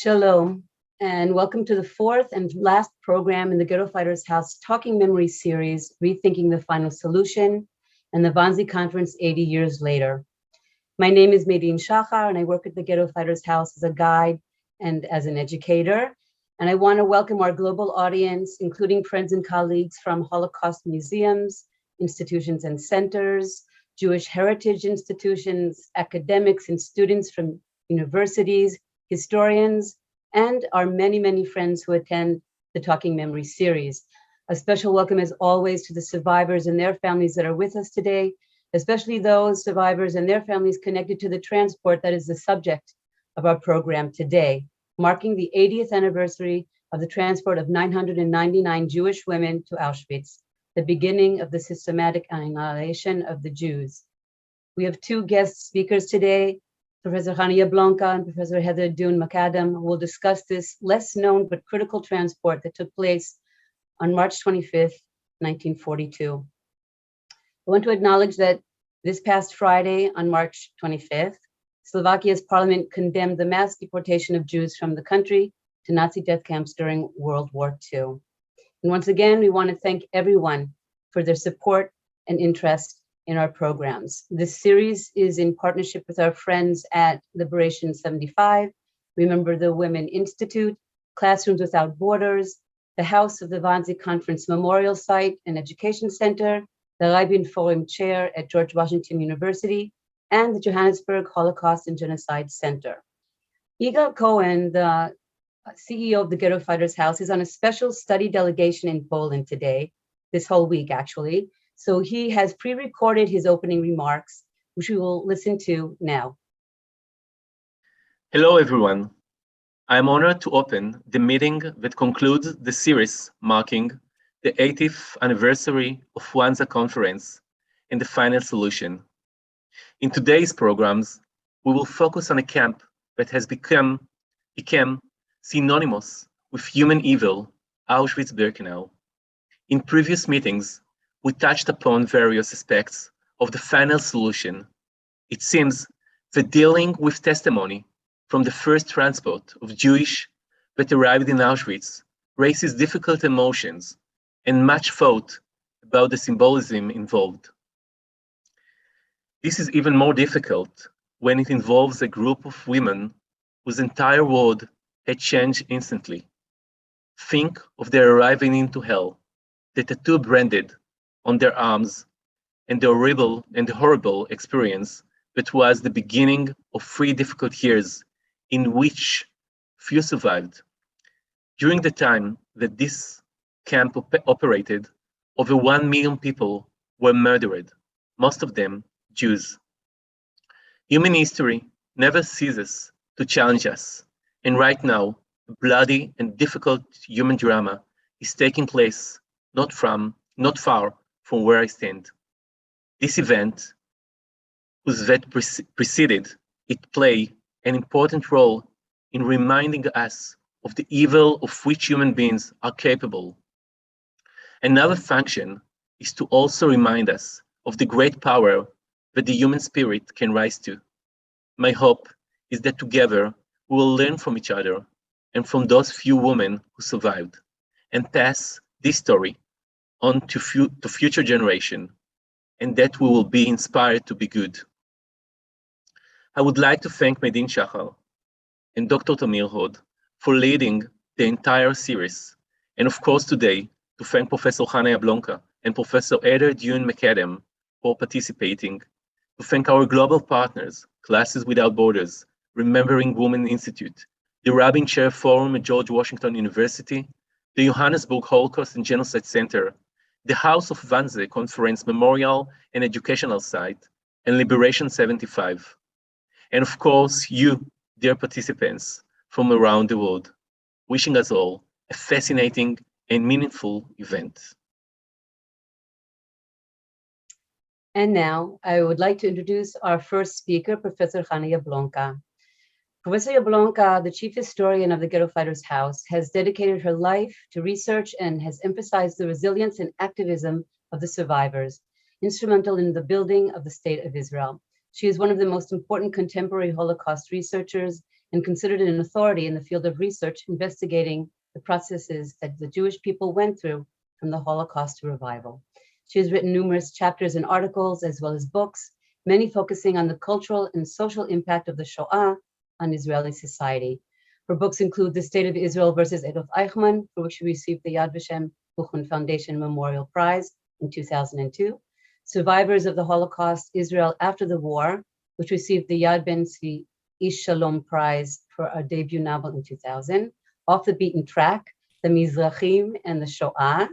Shalom, and welcome to the fourth and last program in the Ghetto Fighters House Talking Memory series, Rethinking the Final Solution, and the Wannsee Conference 80 years later. My name is Medin Shachar, and I work at the Ghetto Fighters House as a guide and as an educator. And I want to welcome our global audience, including friends and colleagues from Holocaust museums, institutions and centers, Jewish heritage institutions, academics and students from universities, historians, and our many, many friends who attend the Talking Memory series. A special welcome, as always, to the survivors and their families that are with us today, especially those survivors and their families connected to the transport that is the subject of our program today, marking the 80th anniversary of the transport of 999 Jewish women to Auschwitz, the beginning of the systematic annihilation of the Jews. We have two guest speakers today, Professor Hania Blanca and Professor Heather Dune Macadam, who will discuss this less known but critical transport that took place on March 25th, 1942. I want to acknowledge that this past Friday, on March 25th, Slovakia's parliament condemned the mass deportation of Jews from the country to Nazi death camps during World War II. And once again, we want to thank everyone for their support and interest in our programs. This series is in partnership with our friends at Liberation 75, Remember the Women Institute, Classrooms Without Borders, the House of the Wannsee Conference Memorial Site and Education Center, the Rabin Forum Chair at George Washington University, and the Johannesburg Holocaust and Genocide Center. Yigal Cohen, the CEO of the Ghetto Fighters House, is on a special study delegation in Poland today, this whole week actually. So he has pre-recorded his opening remarks, which we will listen to now. Hello, everyone. I am honored to open the meeting that concludes the series marking the 80th anniversary of Wannsee Conference and the Final Solution. In today's programs, we will focus on a camp that has become synonymous with human evil, Auschwitz-Birkenau. In previous meetings, we touched upon various aspects of the final solution. It seems that dealing with testimony from the first transport of Jewish that arrived in Auschwitz raises difficult emotions and much thought about the symbolism involved. This is even more difficult when it involves a group of women whose entire world had changed instantly. Think of their arriving into hell, the tattoo branded on their arms, and the horrible experience that was the beginning of 3 difficult years in which few survived. During the time that this camp operated, over 1 million people were murdered, most of them Jews. Human history never ceases to challenge us, and right now, a bloody and difficult human drama is taking place not far from where I stand. This event, whose vet preceded it, play an important role in reminding us of the evil of which human beings are capable. Another function is to also remind us of the great power that the human spirit can rise to. My hope is that together we will learn from each other and from those few women who survived, and pass this story on to future generation, and that we will be inspired to be good. I would like to thank Medin Shachar and Dr. Tamir Hod for leading the entire series, and of course today to thank Professor Hania Blanca and Professor Heather Dune Macadam for participating, to thank our global partners, Classes Without Borders, Remembering Women Institute, the Rabin Chair Forum at George Washington University, the Johannesburg Holocaust and Genocide Center, the House of Wannsee Conference Memorial and Educational Site, and Liberation 75. And of course, you, dear participants from around the world, wishing us all a fascinating and meaningful event. And now I would like to introduce our first speaker, Professor Hania Blanca. Professor Blanca, the chief historian of the Ghetto Fighters House, has dedicated her life to research and has emphasized the resilience and activism of the survivors, instrumental in the building of the State of Israel. She is one of the most important contemporary Holocaust researchers and considered an authority in the field of research investigating the processes that the Jewish people went through from the Holocaust to revival. She has written numerous chapters and articles, as well as books, many focusing on the cultural and social impact of the Shoah on Israeli society. Her books include The State of Israel versus Adolf Eichmann, for which she received the Yad Vashem Buchman Foundation Memorial Prize in 2002, Survivors of the Holocaust, Israel After the War, which received the Yad Ben-Tzvi Ish Shalom Prize for our debut novel in 2000, Off the Beaten Track, The Mizrahim and the Shoah,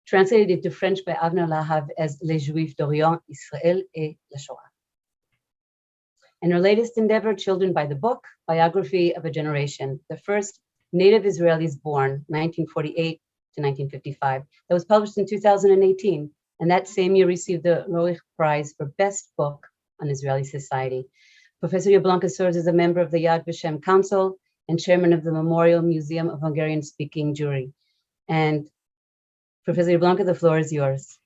translated into French by Avner Lahav as Les Juifs d'Orient, Israël et la Shoah. And her latest endeavor, Children by the Book, Biography of a Generation, the first Native Israelis born, 1948 to 1955, that was published in 2018, and that same year received the Roich Prize for Best Book on Israeli Society. Professor Jablonka serves as a member of the Yad Vashem Council and chairman of the Memorial Museum of Hungarian-Speaking Jewry. And Professor Jablonka, the floor is yours.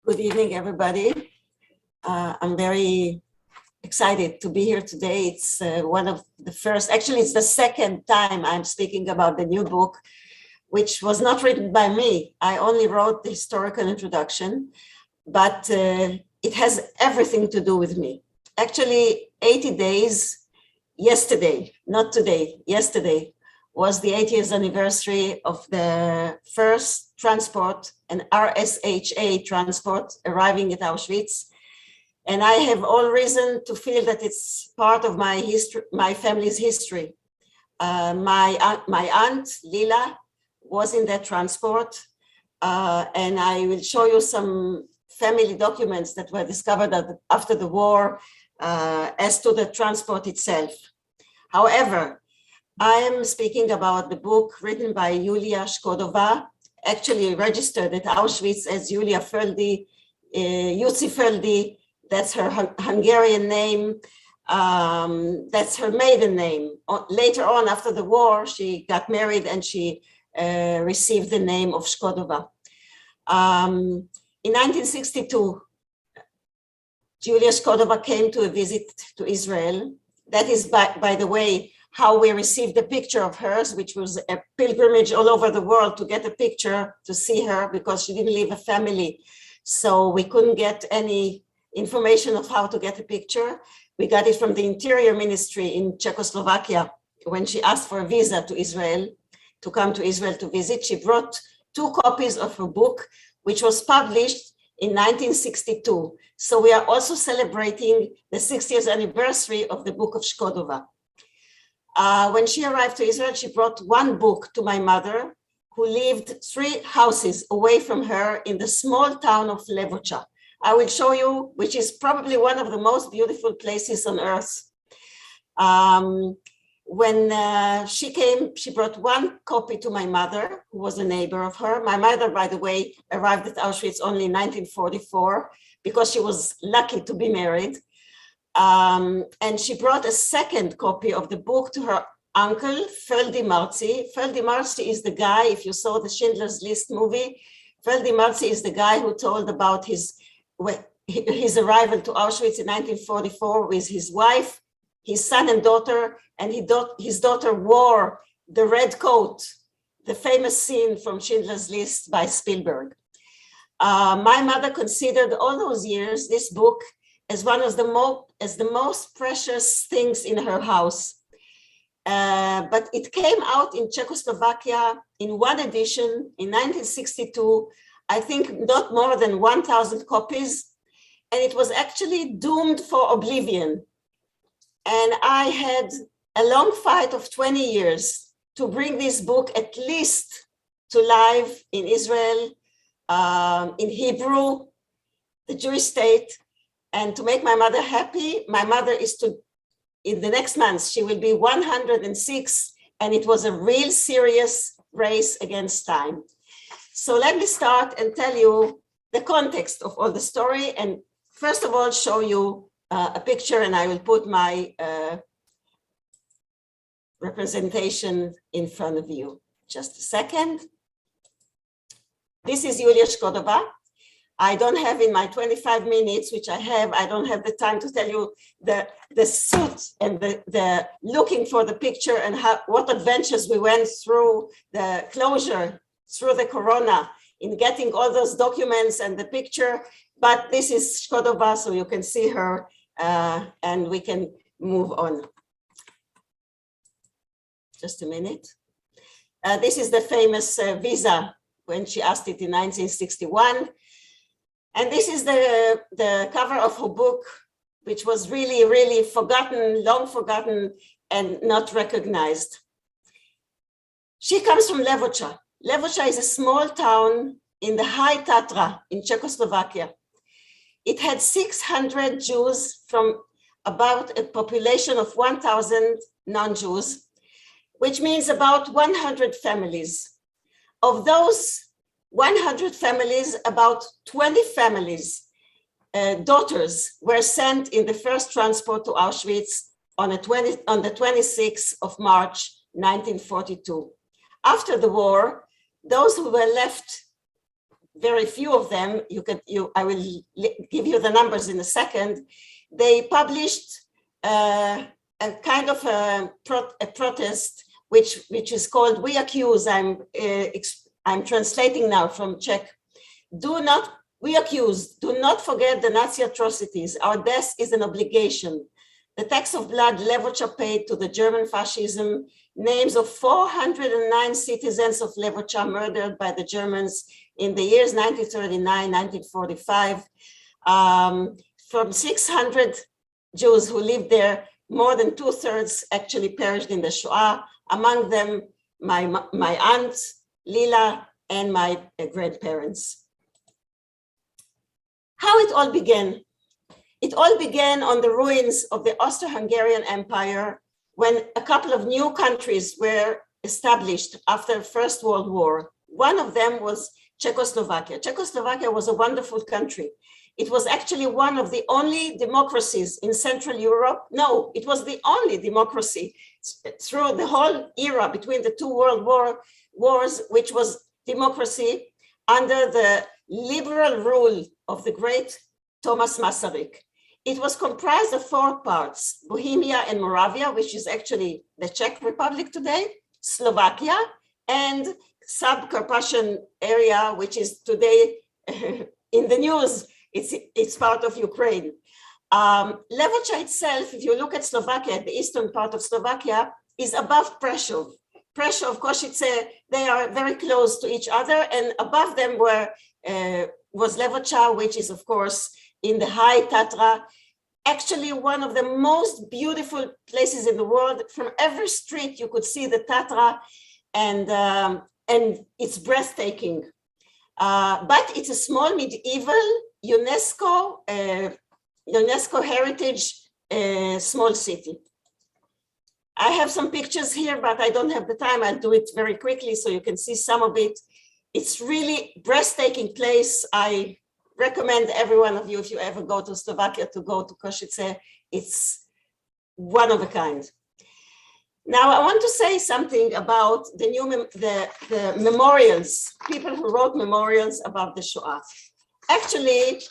Good evening, everybody. I'm very excited to be here today. It's one of the first, actually it's the second time I'm speaking about the new book, which was not written by me. I only wrote the historical introduction, but it has everything to do with me. Actually, 80 days, yesterday, not today, yesterday, was the 80th anniversary of the first transport, an RSHA transport, arriving at Auschwitz. And I have all reason to feel that it's part of my history, my family's history. My aunt, Lila, was in that transport. And I will show you some family documents that were discovered after the war as to the transport itself. However, I am speaking about the book written by Julia Shkodova, actually registered at Auschwitz as Julia Földi, Jussi Földi. That's her Hungarian name. That's her maiden name. Later on, after the war, she got married and she received the name of Shkodova. In 1962, Julia Shkodova came to a visit to Israel. That is, by the way, how we received a picture of hers, which was a pilgrimage all over the world to get a picture to see her because she didn't leave a family. So we couldn't get any information of how to get a picture. We got it from the Interior Ministry in Czechoslovakia when she asked for a visa to Israel, to come to Israel to visit. She brought 2 copies of her book, which was published in 1962. So we are also celebrating the 60th anniversary of the book of Shkodova. When she arrived to Israel, she brought 1 book to my mother, who lived 3 houses away from her in the small town of Levocha. I will show you, which is probably one of the most beautiful places on earth. When she came, she brought 1 copy to my mother, who was a neighbor of her. My mother, by the way, arrived at Auschwitz only in 1944 because she was lucky to be married. And she brought a 2nd copy of the book to her uncle, Földi Marzi. Földi Marzi is the guy, if you saw the Schindler's List movie, Földi Marzi is the guy who told about his arrival to Auschwitz in 1944 with his wife, his son and daughter, and his daughter wore the red coat, the famous scene from Schindler's List by Spielberg. My mother considered all those years this book as one of the most precious things in her house. But it came out in Czechoslovakia in 1 edition in 1962, I think not more than 1,000 copies, and it was actually doomed for oblivion. And I had a long fight of 20 years to bring this book at least to life in Israel, in Hebrew, the Jewish state, and to make my mother happy. My mother is in the next month, she will be 106, and it was a real serious race against time. So let me start and tell you the context of all the story, and first of all, show you a picture, and I will put my representation in front of you. Just a second. This is Julia Shkodova. I don't have in my 25 minutes, which I don't have the time to tell you the suit and the looking for the picture and what adventures we went through the closure, through the corona, in getting all those documents and the picture. But this is Shkodova, so you can see her and we can move on. Just a minute. This is the famous visa when she asked it in 1961. And this is the cover of her book, which was really, really forgotten, long forgotten, and not recognized. She comes from Levoča. Levoča is a small town in the High Tatra in Czechoslovakia. It had 600 Jews from about a population of 1,000 non-Jews, which means about 100 families. Of those 100 families, about 20 families, daughters, were sent in the first transport to Auschwitz on the 26th of March, 1942. After the war, those who were left, very few of them, I will give you the numbers in a second, they published a kind of a protest, which is called "We Accuse." I'm translating now from Czech. We accuse, do not forget the Nazi atrocities. Our death is an obligation. The tax of blood Levoča paid to the German fascism, names of 409 citizens of Levoča murdered by the Germans in the years 1939, 1945. From 600 Jews who lived there, more than 2/3 actually perished in the Shoah, among them my aunt, Lila, and my grandparents. How it all began? It all began on the ruins of the Austro-Hungarian Empire when a couple of new countries were established after the First World War. One of them was Czechoslovakia. Czechoslovakia was a wonderful country. It was actually one of the only democracies in Central Europe. No, it was the only democracy through the whole era between the two world wars, which was democracy under the liberal rule of the great Thomas Masaryk. It was comprised of 4 parts: Bohemia and Moravia, which is actually the Czech Republic today, Slovakia, and Sub-Carpathian area, which is today in the news. It's part of Ukraine. Levoča itself, if you look at Slovakia, the eastern part of Slovakia, is above Prešov. Prešov, Košice, they are very close to each other, and above them was Levoča, which is, of course, in the High Tatra, actually one of the most beautiful places in the world. From every street, you could see the Tatra, and it's breathtaking. But it's a small medieval UNESCO heritage small city. I have some pictures here, but I don't have the time. I'll do it very quickly so you can see some of it. It's really breathtaking place. I recommend every one of you, if you ever go to Slovakia, to go to Košice. It's one of a kind. Now, I want to say something about the memorials, people who wrote memorials about the Shoah. Actually,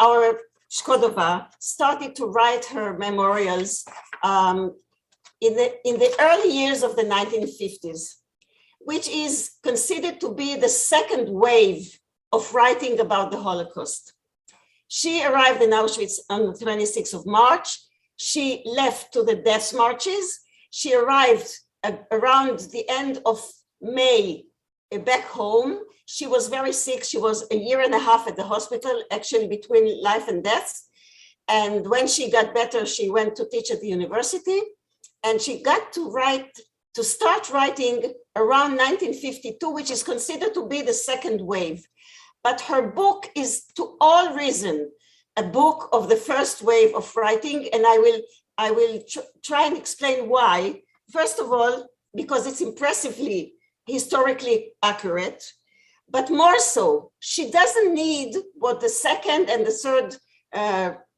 our Shkodova started to write her memorials in the early years of the 1950s, which is considered to be the second wave of writing about the Holocaust. She arrived in Auschwitz on the 26th of March. She left to the death marches. She arrived around the end of May back home. She was very sick. She was a year and a half at the hospital, actually between life and death. And when she got better, she went to teach at the university. And she got to start writing around 1952, which is considered to be the second wave. But her book is, to all reason, a book of the first wave of writing. And I will try and explain why. First of all, because it's impressively historically accurate, but more so, she doesn't need what the second and the third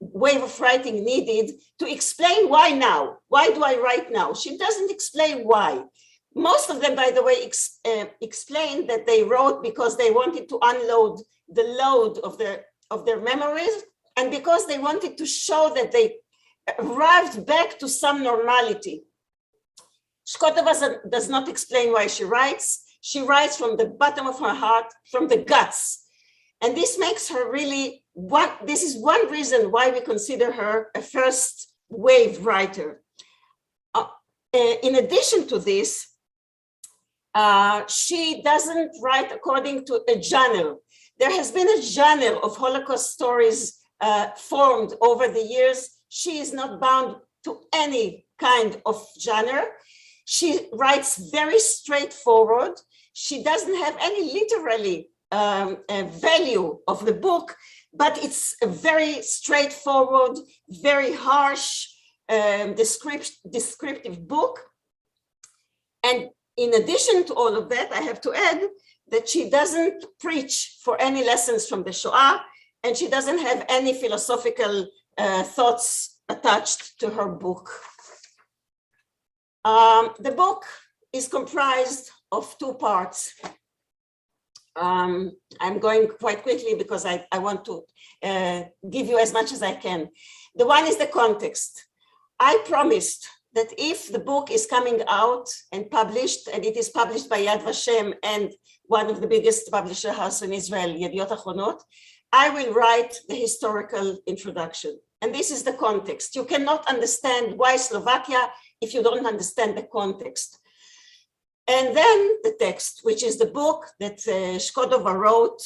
wave of writing needed to explain why now. Why do I write now? She doesn't explain why. Most of them, by the way, explained that they wrote because they wanted to unload the load of their memories, and because they wanted to show that they arrived back to some normality. Shkotova does not explain why she writes. She writes from the bottom of her heart, from the guts. And this makes her really, this is one reason why we consider her a first wave writer. In addition to this, she doesn't write according to a genre. There has been a genre of Holocaust stories formed over the years. She is not bound to any kind of genre. She writes very straightforward. She doesn't have any literary value of the book, but it's a very straightforward, very harsh, descriptive book. And in addition to all of that, I have to add that she doesn't preach for any lessons from the Shoah, and she doesn't have any philosophical thoughts attached to her book. The book is comprised of two parts. I'm going quite quickly because I want to give you as much as I can. The one is the context. I promised that if the book is coming out and published, and it is published by Yad Vashem and one of the biggest publisher house in Israel, Yediot Achronot, I will write the historical introduction. And this is the context. You cannot understand why Slovakia if you don't understand the context. And then the text, which is the book that Shkodova wrote,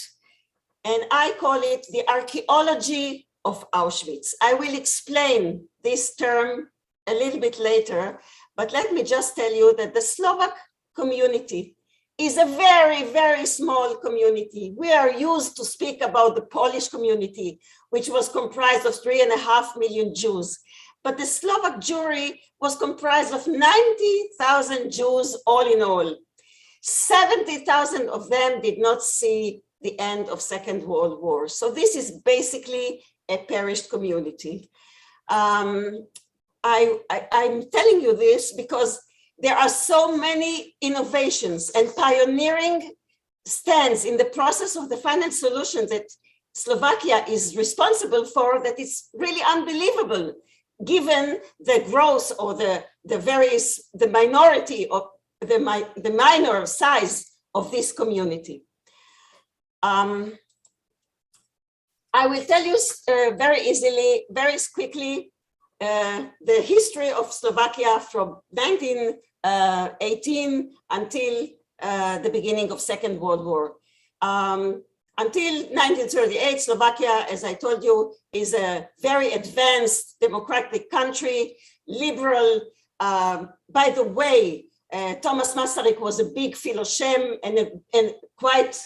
and I call it the Archaeology of Auschwitz. I will explain this term a little bit later, but let me just tell you that the Slovak community is a very, very small community. We are used to speak about the Polish community, which was comprised of 3.5 million Jews. But the Slovak Jewry was comprised of 90,000 Jews all in all. 70,000 of them did not see the end of Second World War. So this is basically a perished community. I'm telling you this because there are so many innovations and pioneering stands in the process of the final solution that Slovakia is responsible for that it's really unbelievable, given the growth or the minority of the minor size of this community. I will tell you very easily, very quickly, the history of Slovakia from 1918 until the beginning of Second World War. Until 1938, Slovakia, as I told you, is a very advanced democratic country, liberal. By the way, Thomas Masaryk was a big philoshem and quite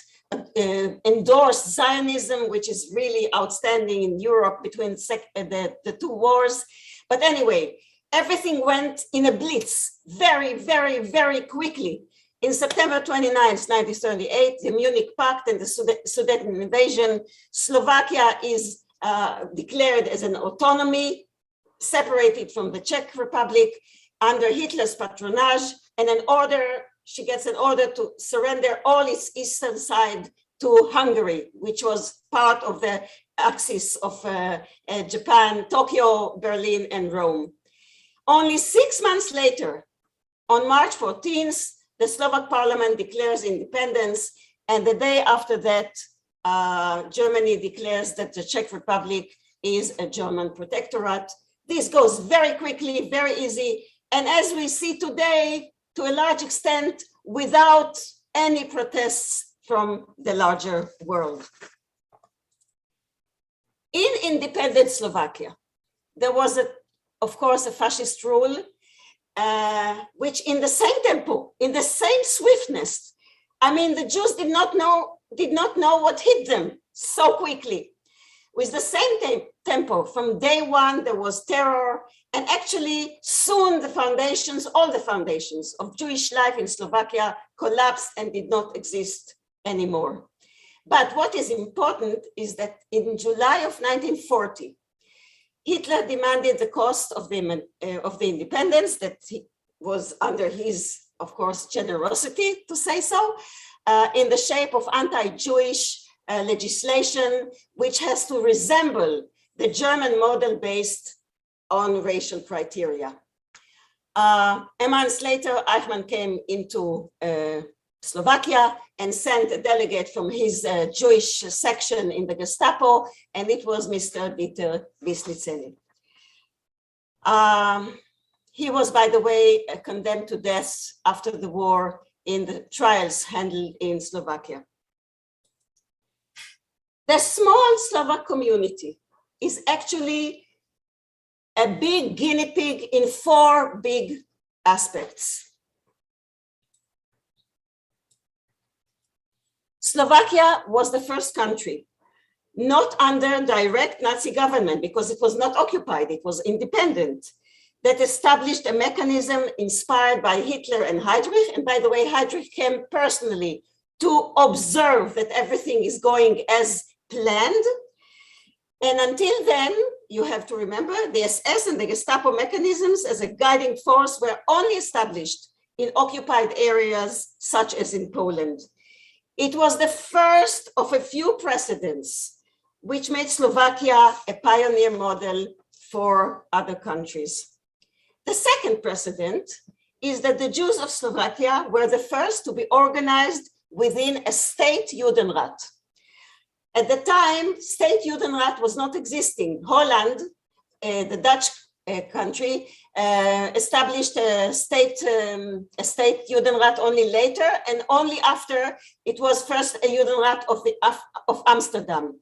endorsed Zionism, which is really outstanding in Europe between the two wars. But anyway, everything went in a blitz very, very, very quickly. In September 29, 1938, the Munich Pact and the Sudeten invasion, Slovakia is declared as an autonomy, separated from the Czech Republic under Hitler's patronage, and she gets an order to surrender all its eastern side to Hungary, which was part of the axis of Japan, Tokyo, Berlin, and Rome. Only 6 months later, on March 14th, the Slovak parliament declares independence, and the day after that, Germany declares that the Czech Republic is a German protectorate. This goes very quickly, very easy, and as we see today, to a large extent, without any protests from the larger world. In independent Slovakia, there was, of course, a fascist rule, which in the same tempo, in the same swiftness, I mean, the Jews did not know what hit them so quickly. With the same tempo, from day one, there was terror, and actually soon all the foundations of Jewish life in Slovakia collapsed and did not exist anymore. But what is important is that in July of 1940, Hitler demanded the cost of the independence that was under his of course, generosity, to say so, in the shape of anti-Jewish legislation, which has to resemble the German model based on racial criteria. A month later, Eichmann came into Slovakia and sent a delegate from his Jewish section in the Gestapo, and it was Mr. Dieter Wislicenny. He was, by the way, condemned to death after the war in the trials handled in Slovakia. The small Slovak community is actually a big guinea pig in 4 big aspects. Slovakia was the first country not under direct Nazi government, because it was not occupied, it was independent, that established a mechanism inspired by Hitler and Heydrich. And by the way, Heydrich came personally to observe that everything is going as planned. And until then, you have to remember, the SS and the Gestapo mechanisms as a guiding force were only established in occupied areas, such as in Poland. It was the first of a few precedents which made Slovakia a pioneer model for other countries. The second precedent is that the Jews of Slovakia were the first to be organized within a state Judenrat. At the time, state Judenrat was not existing. Holland, the Dutch country, established a state Judenrat only later, and only after it was first a Judenrat of Amsterdam.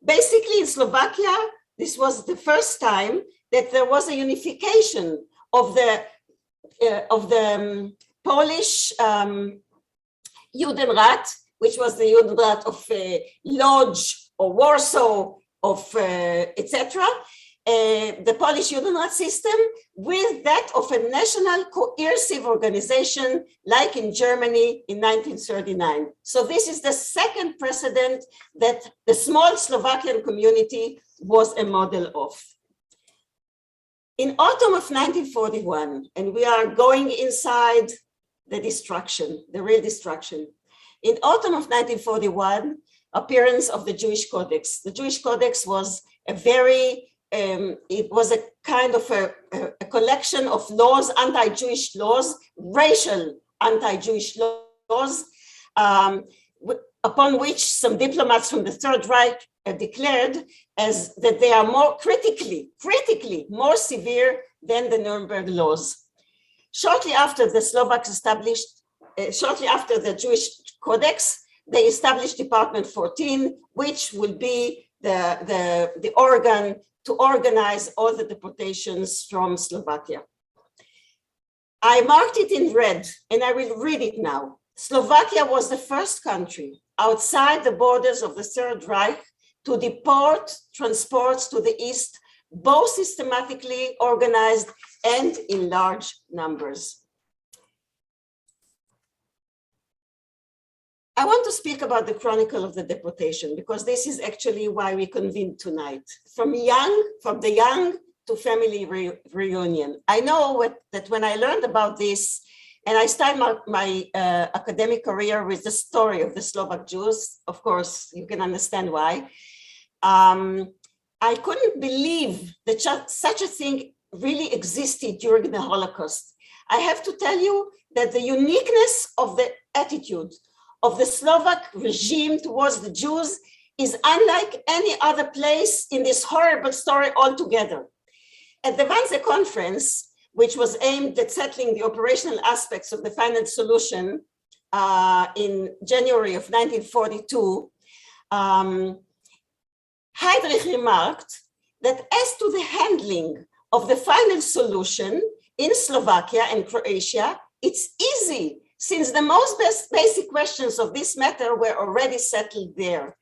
Basically, in Slovakia, this was the first time that there was a unification of the Polish Judenrat, which was the Judenrat of Lodz or Warsaw, of etc. The Polish Judenrat system with that of a national coercive organization like in Germany in 1939. So this is the second precedent that the small Slovakian community was a model of. In autumn of 1941, and we are going inside the destruction, the real destruction. In autumn of 1941, appearance of the Jewish Codex. The Jewish Codex was a very it was a kind of a collection of laws, anti-Jewish laws, racial anti-Jewish laws, upon which some diplomats from the Third Reich declared as that they are more critically more severe than the Nuremberg laws. Shortly after the Slovaks established, shortly after the Jewish Codex, they established Department 14, which will be the organ to organize all the deportations from Slovakia. I marked it in red, and I will read it now. Slovakia was the first country outside the borders of the Third Reich to deport transports to the East, both systematically organized and in large numbers. I want to speak about the chronicle of the deportation, because this is actually why we convened tonight. From the young to family reunion. I know that when I learned about this, and I started my academic career with the story of the Slovak Jews, of course, you can understand why. I couldn't believe that such a thing really existed during the Holocaust. I have to tell you that the uniqueness of the attitude of the Slovak regime towards the Jews is unlike any other place in this horrible story altogether. At the Wannsee Conference, which was aimed at settling the operational aspects of the final solution in January of 1942, Heydrich remarked that as to the handling of the final solution in Slovakia and Croatia, it's easy, since the most basic questions of this matter were already settled there.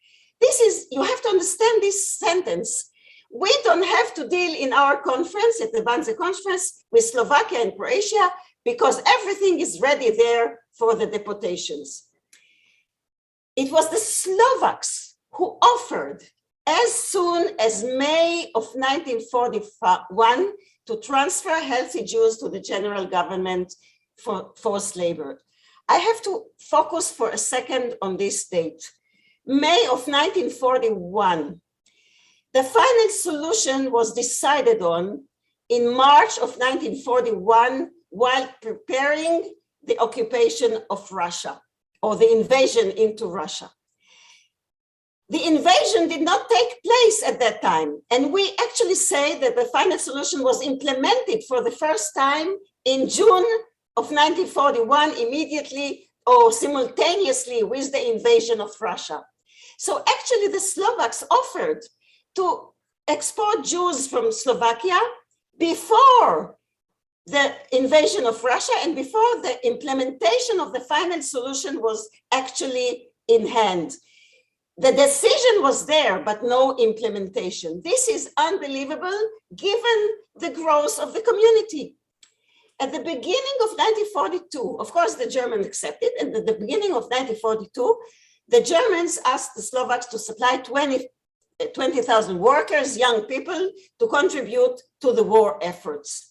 You have to understand this sentence. We don't have to deal in our conference, at the Wannsee Conference, with Slovakia and Croatia, because everything is ready there for the deportations. It was the Slovaks who offered, as soon as May of 1941, to transfer healthy Jews to the general government for forced labor. I have to focus for a second on this date. May of 1941. The final solution was decided on in March of 1941 while preparing the occupation of Russia, or the invasion into Russia. The invasion did not take place at that time. And we actually say that the final solution was implemented for the first time in June of 1941, immediately or simultaneously with the invasion of Russia. So actually the Slovaks offered to export Jews from Slovakia before the invasion of Russia and before the implementation of the final solution was actually in hand. The decision was there, but no implementation. This is unbelievable given the growth of the community. At the beginning of 1942, of course, the Germans accepted, and at the beginning of 1942, the Germans asked the Slovaks to supply 20,000 workers, young people, to contribute to the war efforts.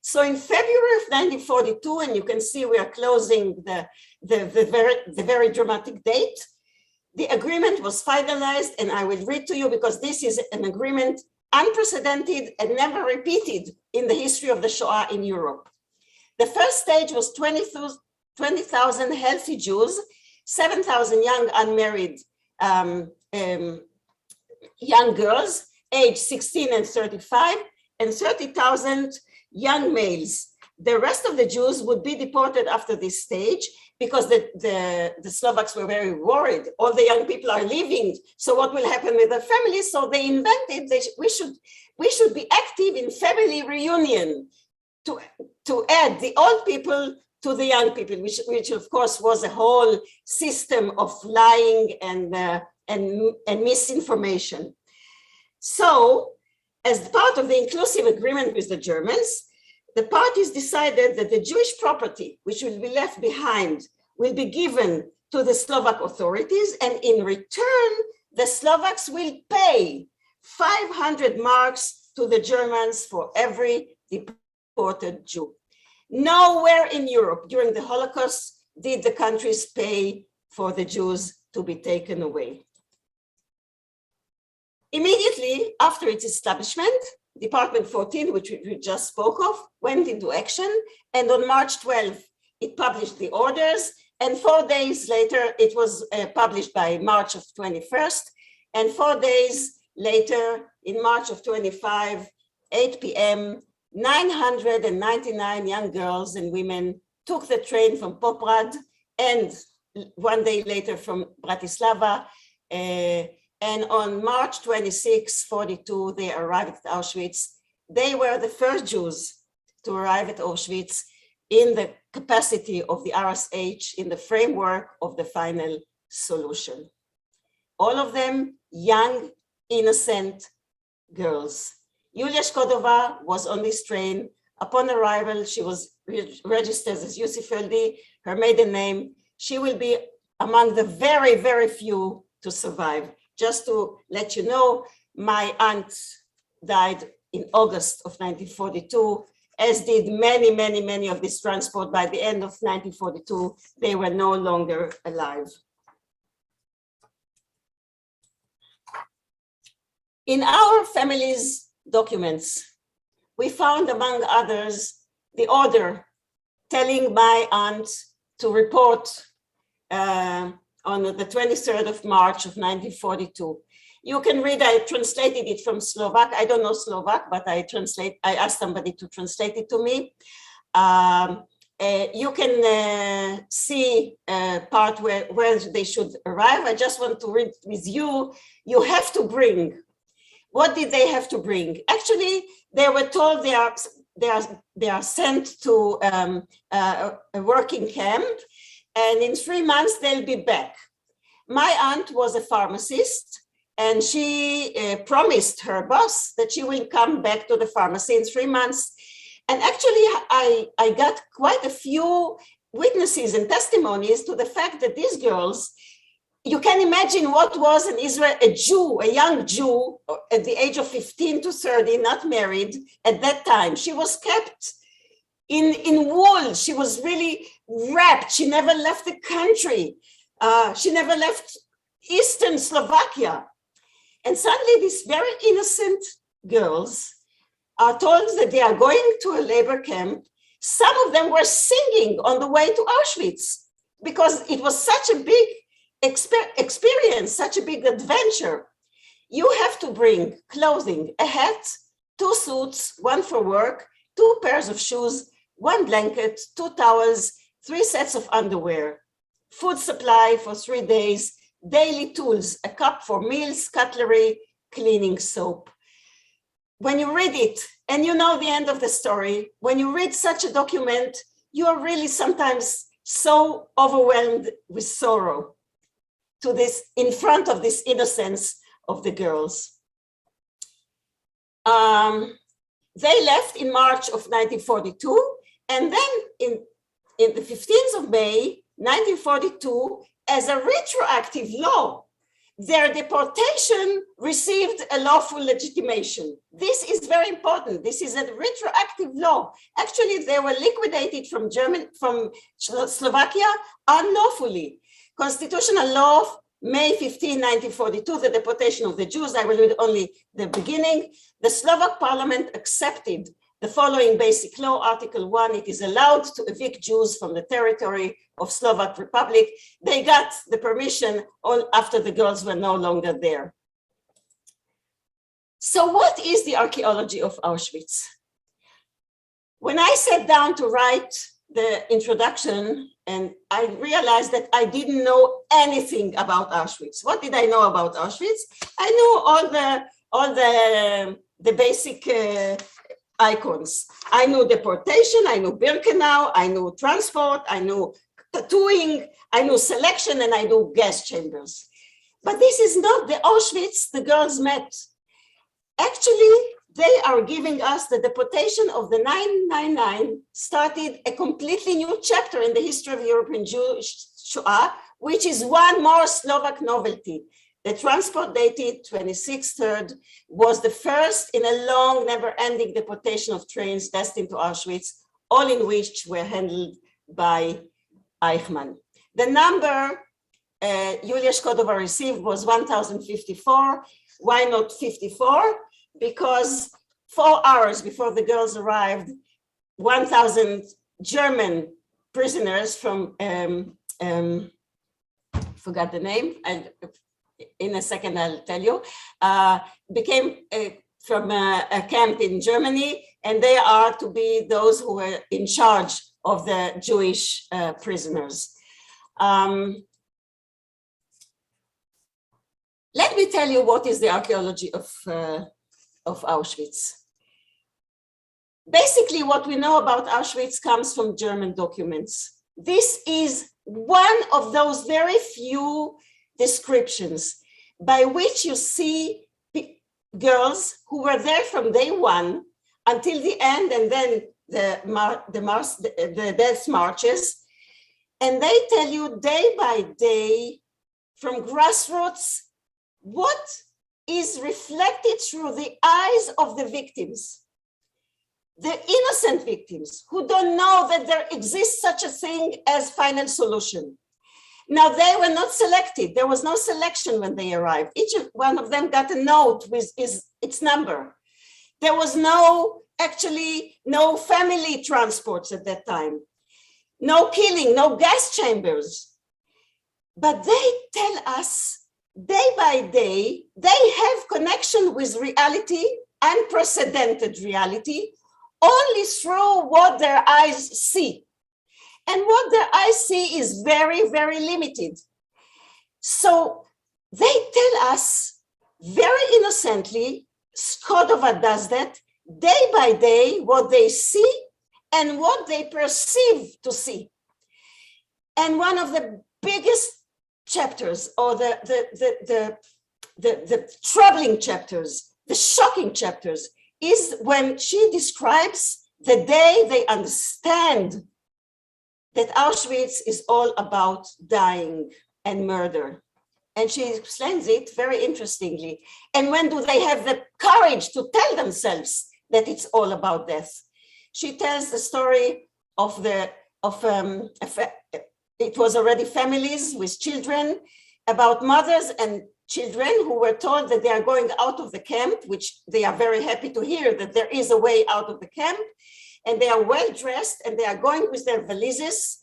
So in February of 1942, and you can see we are closing the very dramatic date, the agreement was finalized, and I will read to you because this is an agreement unprecedented and never repeated in the history of the Shoah in Europe. The first stage was 20,000 healthy Jews, 7,000 young unmarried young girls, aged 16 and 35, and 30,000 young males. The rest of the Jews would be deported after this stage because the Slovaks were very worried. All the young people are leaving, so what will happen with their families? So they invented we should be active in family reunion to add the old people to the young people, which of course was a whole system of lying and misinformation. So, as part of the inclusive agreement with the Germans, the parties decided that the Jewish property, which will be left behind, will be given to the Slovak authorities, and in return, the Slovaks will pay 500 marks to the Germans for every deported Jew. Nowhere in Europe during the Holocaust did the countries pay for the Jews to be taken away. Immediately after its establishment, Department 14, which we just spoke of, went into action, and on March 12, it published the orders, and 4 days later, it was published by March of 21st, and 4 days later, in March of 25, 8 p.m., 999 young girls and women took the train from Poprad, and 1 day later from Bratislava, and on March 26, 42, they arrived at Auschwitz. They were the first Jews to arrive at Auschwitz in the capacity of the RSH in the framework of the final solution. All of them young, innocent girls. Yulia Shkodova was on this train. Upon arrival, she was registered as Yusifeldi, her maiden name. She will be among the very, very few to survive. Just to let you know, my aunt died in August of 1942, as did many, many, many of this transport. By the end of 1942, they were no longer alive. In our family's documents, we found, among others, the order telling my aunt to report on the 23rd of March of 1942. You can read, I translated it from Slovak. I don't know Slovak, but I asked somebody to translate it to me. You can see part where they should arrive. I just want to read with you. You have to bring. What did they have to bring? Actually, they were told they are sent to a working camp, and in 3 months they'll be back. My aunt was a pharmacist, and she promised her boss that she will come back to the pharmacy in 3 months. And actually, I got quite a few witnesses and testimonies to the fact that these girls, you can imagine what was in Israel a Jew, a young Jew at the age of 15 to 30, not married at that time. She was kept in wool. She was really wrapped. She never left the country. She never left Eastern Slovakia. And suddenly these very innocent girls are told that they are going to a labor camp. Some of them were singing on the way to Auschwitz because it was such a big experience, such a big adventure. You have to bring clothing, a hat, 2 suits, 1 for work, 2 pairs of shoes, 1 blanket, 2 towels, 3 sets of underwear, food supply for 3 days, daily tools, a cup for meals, cutlery, cleaning soap. When you read it, and you know the end of the story, when you read such a document, you are really sometimes so overwhelmed with sorrow to this, in front of this innocence of the girls. They left in March of 1942, and then in the 15th of May, 1942, as a retroactive law, their deportation received a lawful legitimation. This is very important. This is a retroactive law. Actually, they were liquidated from Slovakia unlawfully. Constitutional law, May 15, 1942, the deportation of the Jews. I will read only the beginning. The Slovak parliament accepted the following basic law, Article 1, it is allowed to evict Jews from the territory of Slovak Republic. They got the permission after the girls were no longer there. So what is the archaeology of Auschwitz? When I sat down to write the introduction, and I realized that I didn't know anything about Auschwitz. What did I know about Auschwitz? I knew all the basic icons. I knew deportation, I knew Birkenau, I knew transport, I knew tattooing, I knew selection, and I knew gas chambers. But this is not the Auschwitz the girls met. Actually, they are giving us the deportation of the 999 started a completely new chapter in the history of European Jewish Shoah, which is one more Slovak novelty. The transport dated 26/3 was the first in a long, never-ending deportation of trains destined to Auschwitz, all in which were handled by Eichmann. The number Yulia Shkodova received was 1,054. Why not 54? Because 4 hours before the girls arrived, 1,000 German prisoners from, forgot the name, in a second I'll tell you, became from a camp in Germany, and they are to be those who were in charge of the Jewish prisoners. Let me tell you what is the archaeology of Auschwitz. Basically, what we know about Auschwitz comes from German documents. This is one of those very few descriptions by which you see girls who were there from day one until the end, and then the death marches, and they tell you day by day from grassroots what is reflected through the eyes of the victims, the innocent victims who don't know that there exists such a thing as final solution. Now, they were not selected. There was no selection when they arrived. Each one of them got a note with its number. There was no family transports at that time, no killing, no gas chambers. But they tell us day by day, they have connection with reality, unprecedented reality, only through what their eyes see. And what their eyes see is very, very limited. So they tell us very innocently, Shkodova does that, day by day, what they see and what they perceive to see. And one of the biggest chapters, or the troubling chapters, the shocking chapters, is when she describes the day they understand that Auschwitz is all about dying and murder. And she explains it very interestingly. And when do they have the courage to tell themselves that it's all about death? She tells the story of it was already families with children, about mothers and children who were told that they are going out of the camp, which they are very happy to hear that there is a way out of the camp, and they are well dressed and they are going with their valises.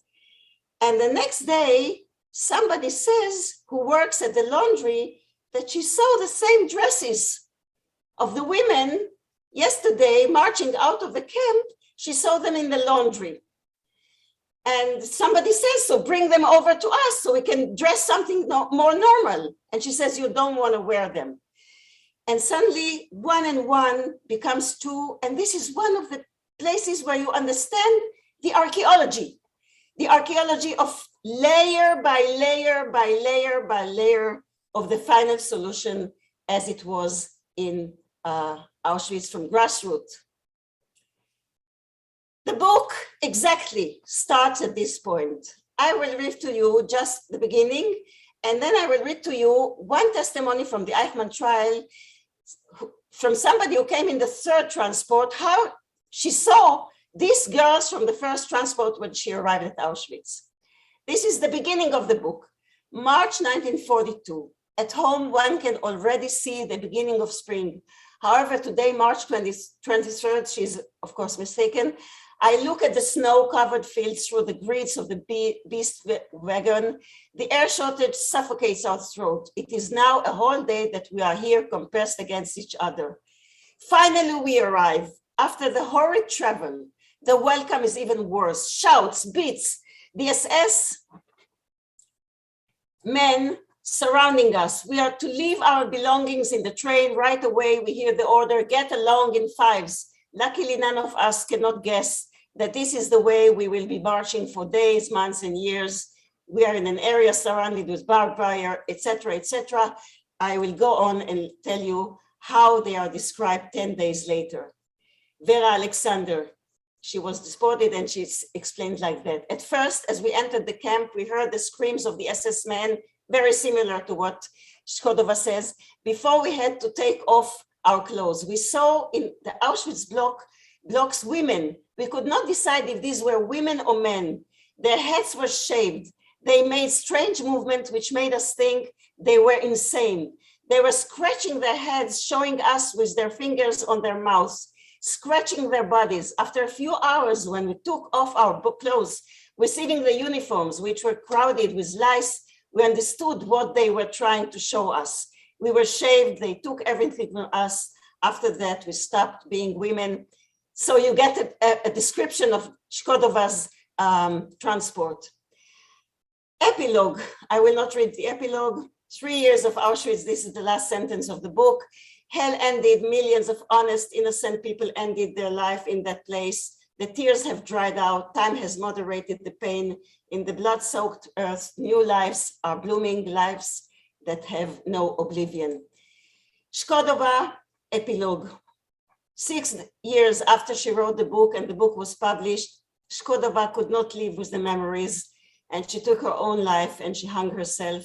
And the next day, somebody says, who works at the laundry, that she saw the same dresses of the women yesterday marching out of the camp. She saw them in the laundry. And somebody says, so bring them over to us so we can dress something more normal. And she says, you don't want to wear them. And suddenly 1 and 1 becomes 2. And this is one of the places where you understand the archaeology of layer by layer by layer by layer of the final solution as it was in Auschwitz from grassroots. The book exactly starts at this point. I will read to you just the beginning, and then I will read to you one testimony from the Eichmann trial from somebody who came in the 3rd transport, how she saw these girls from the 1st transport when she arrived at Auschwitz. This is the beginning of the book. March 1942. At home, one can already see the beginning of spring. However, today, March 23rd, she's of course mistaken. I look at the snow-covered fields through the grids of the beast wagon. The air shortage suffocates our throat. It is now a whole day that we are here compressed against each other. Finally, we arrive. After the horrid travel, the welcome is even worse. Shouts, beats, the SS men surrounding us. We are to leave our belongings in the train right away. We hear the order, get along in 5s. Luckily, none of us cannot guess that this is the way we will be marching for days, months, and years. We are in an area surrounded with barbed wire, etc., etc. I will go on and tell you how they are described 10 days later. Vera Alexander, she was deported and she's explained like that. At first, as we entered the camp, we heard the screams of the SS men, very similar to what Shkodova says, before we had to take off our clothes. We saw in the Auschwitz blocks women. We could not decide if these were women or men. Their heads were shaved. They made strange movements which made us think they were insane. They were scratching their heads, showing us with their fingers on their mouths, scratching their bodies. After a few hours, when we took off our clothes, receiving the uniforms, which were crowded with lice, we understood what they were trying to show us. We were shaved, they took everything from us. After that, we stopped being women. So you get a description of Shkodova's transport. Epilogue, I will not read the epilogue. 3 years of Auschwitz, this is the last sentence of the book. Hell ended, millions of honest, innocent people ended their life in that place. The tears have dried out, time has moderated the pain. In the blood-soaked earth, new lives are blooming, lives that have no oblivion. Shkodova, epilogue. 6 years after she wrote the book and the book was published, Shkodova could not live with the memories, and she took her own life and she hung herself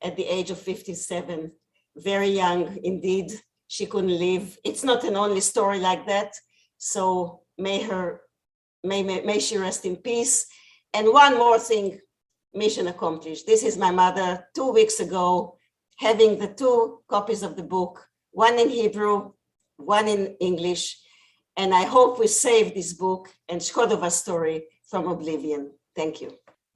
at the age of 57. Very young indeed, she couldn't live. It's not an only story like that, so may she rest in peace. And one more thing, mission accomplished. This is my mother 2 weeks ago, having the 2 copies of the book, one in Hebrew, one in English. And I hope we save this book and Shkodova's story from oblivion. Thank you.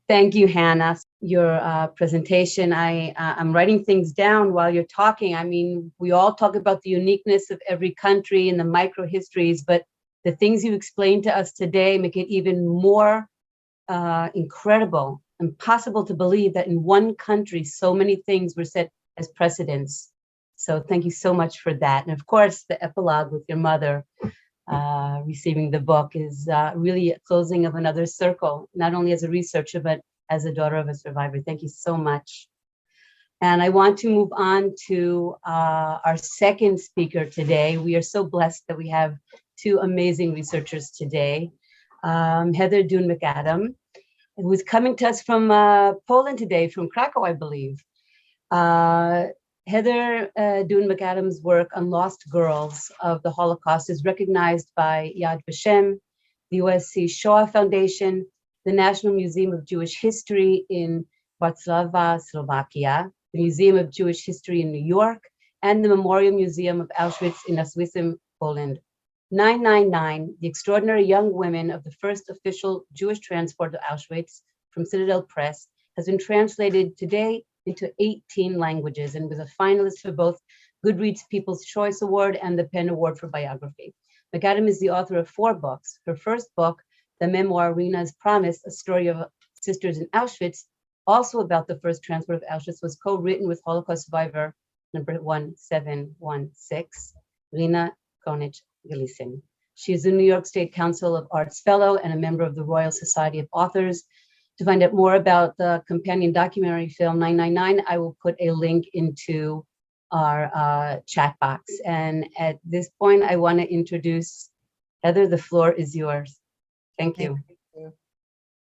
Thank you, Hannah. Your presentation, I'm writing things down while you're talking. I mean, we all talk about the uniqueness of every country and the micro histories, but the things you explained to us today make it even more incredible, impossible to believe that in one country, so many things were set as precedents. So thank you so much for that. And of course, the epilogue with your mother receiving the book is really a closing of another circle, not only as a researcher, but as a daughter of a survivor. Thank you so much. And I want to move on to our second speaker today. We are so blessed that we have 2 amazing researchers today. Heather Dune Macadam, who is coming to us from Poland today, from Krakow, I believe. Heather Dune Macadam's work on lost girls of the Holocaust is recognized by Yad Vashem, the USC Shoah Foundation, the National Museum of Jewish History in Warsaw, Slovakia, the Museum of Jewish History in New York, and the Memorial Museum of Auschwitz in Auschwitz, Poland. 999, the extraordinary young women of the first official Jewish transport to Auschwitz from Citadel Press, has been translated today into 18 languages and was a finalist for both Goodreads People's Choice Award and the PEN Award for Biography. Macadam is the author of 4 books. Her first book, the memoir Rena's Promise, a story of sisters in Auschwitz, also about the first transport of Auschwitz, was co-written with Holocaust survivor number 1716, Rena Konich-Gilison. She is the New York State Council of Arts Fellow and a member of the Royal Society of Authors. To find out more about the companion documentary film 999, I will put a link into our chat box. And at this point, I want to introduce Heather. The floor is yours. Thank you.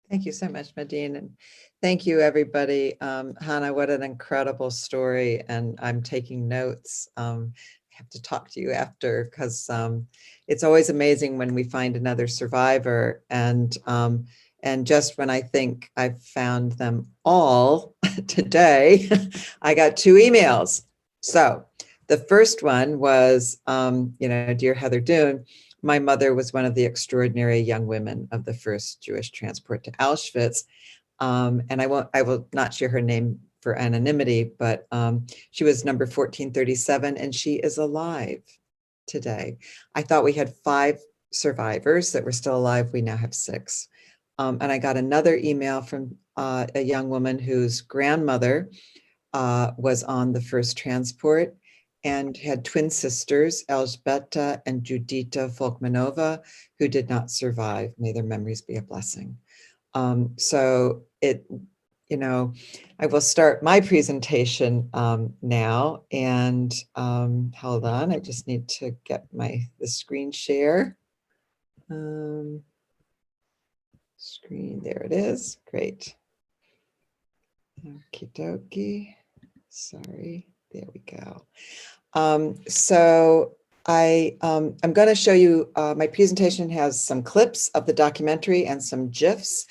Thank you so much, Madine. And thank you, everybody. Hannah, what an incredible story. And I'm taking notes. I have to talk to you after because it's always amazing when we find another survivor. And just when I think I've found them all today, I got 2 emails. So the first one was, dear Heather Dune, my mother was one of the extraordinary young women of the first Jewish transport to Auschwitz. And I will not share her name for anonymity, but she was number 1437 and she is alive today. I thought we had 5 survivors that were still alive. We now have 6. And I got another email from a young woman whose grandmother was on the first transport and had twin sisters, Elżbieta and Judita Folkmanova, who did not survive. May their memories be a blessing. So I will start my presentation now. And hold on, I just need to get the screen share. Screen, there it is. Great. Okie dokie. Sorry, there we go. So I'm going to show you, my presentation has some clips of the documentary and some GIFs,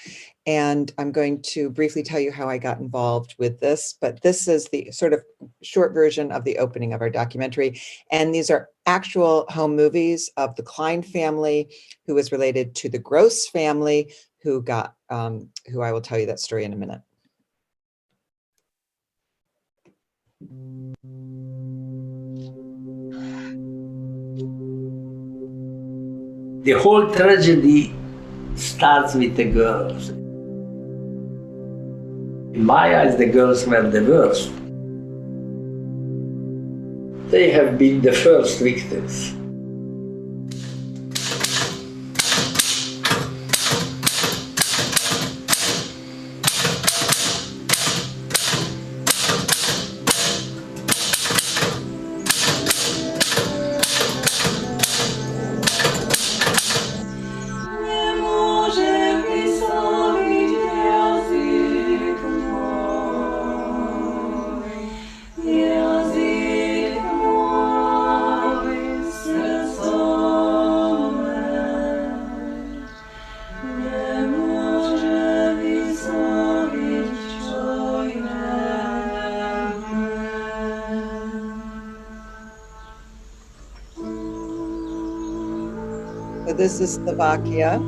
and I'm going to briefly tell you how I got involved with this, but this is the sort of short version of the opening of our documentary. And these are actual home movies of the Klein family, who is related to the Gross family, who I will tell you that story in a minute. The whole tragedy starts with the girls. In my eyes, the girls were the worst. They have been the first victims. So this is Slovakia,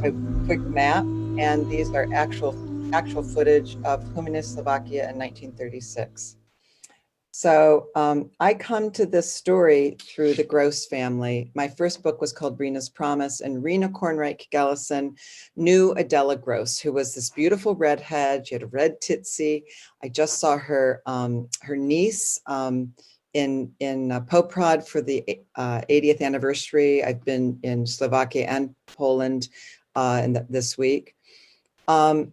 a quick map, and these are actual footage of Humanist Slovakia in 1936. So I come to this story through the Gross family. My first book was called Rena's Promise, and Rena Kornreich-Gallison knew Adela Gross, who was this beautiful redhead. She had a red titsy. I just saw her niece in Poprad for the 80th anniversary. I've been in Slovakia and Poland this week. 10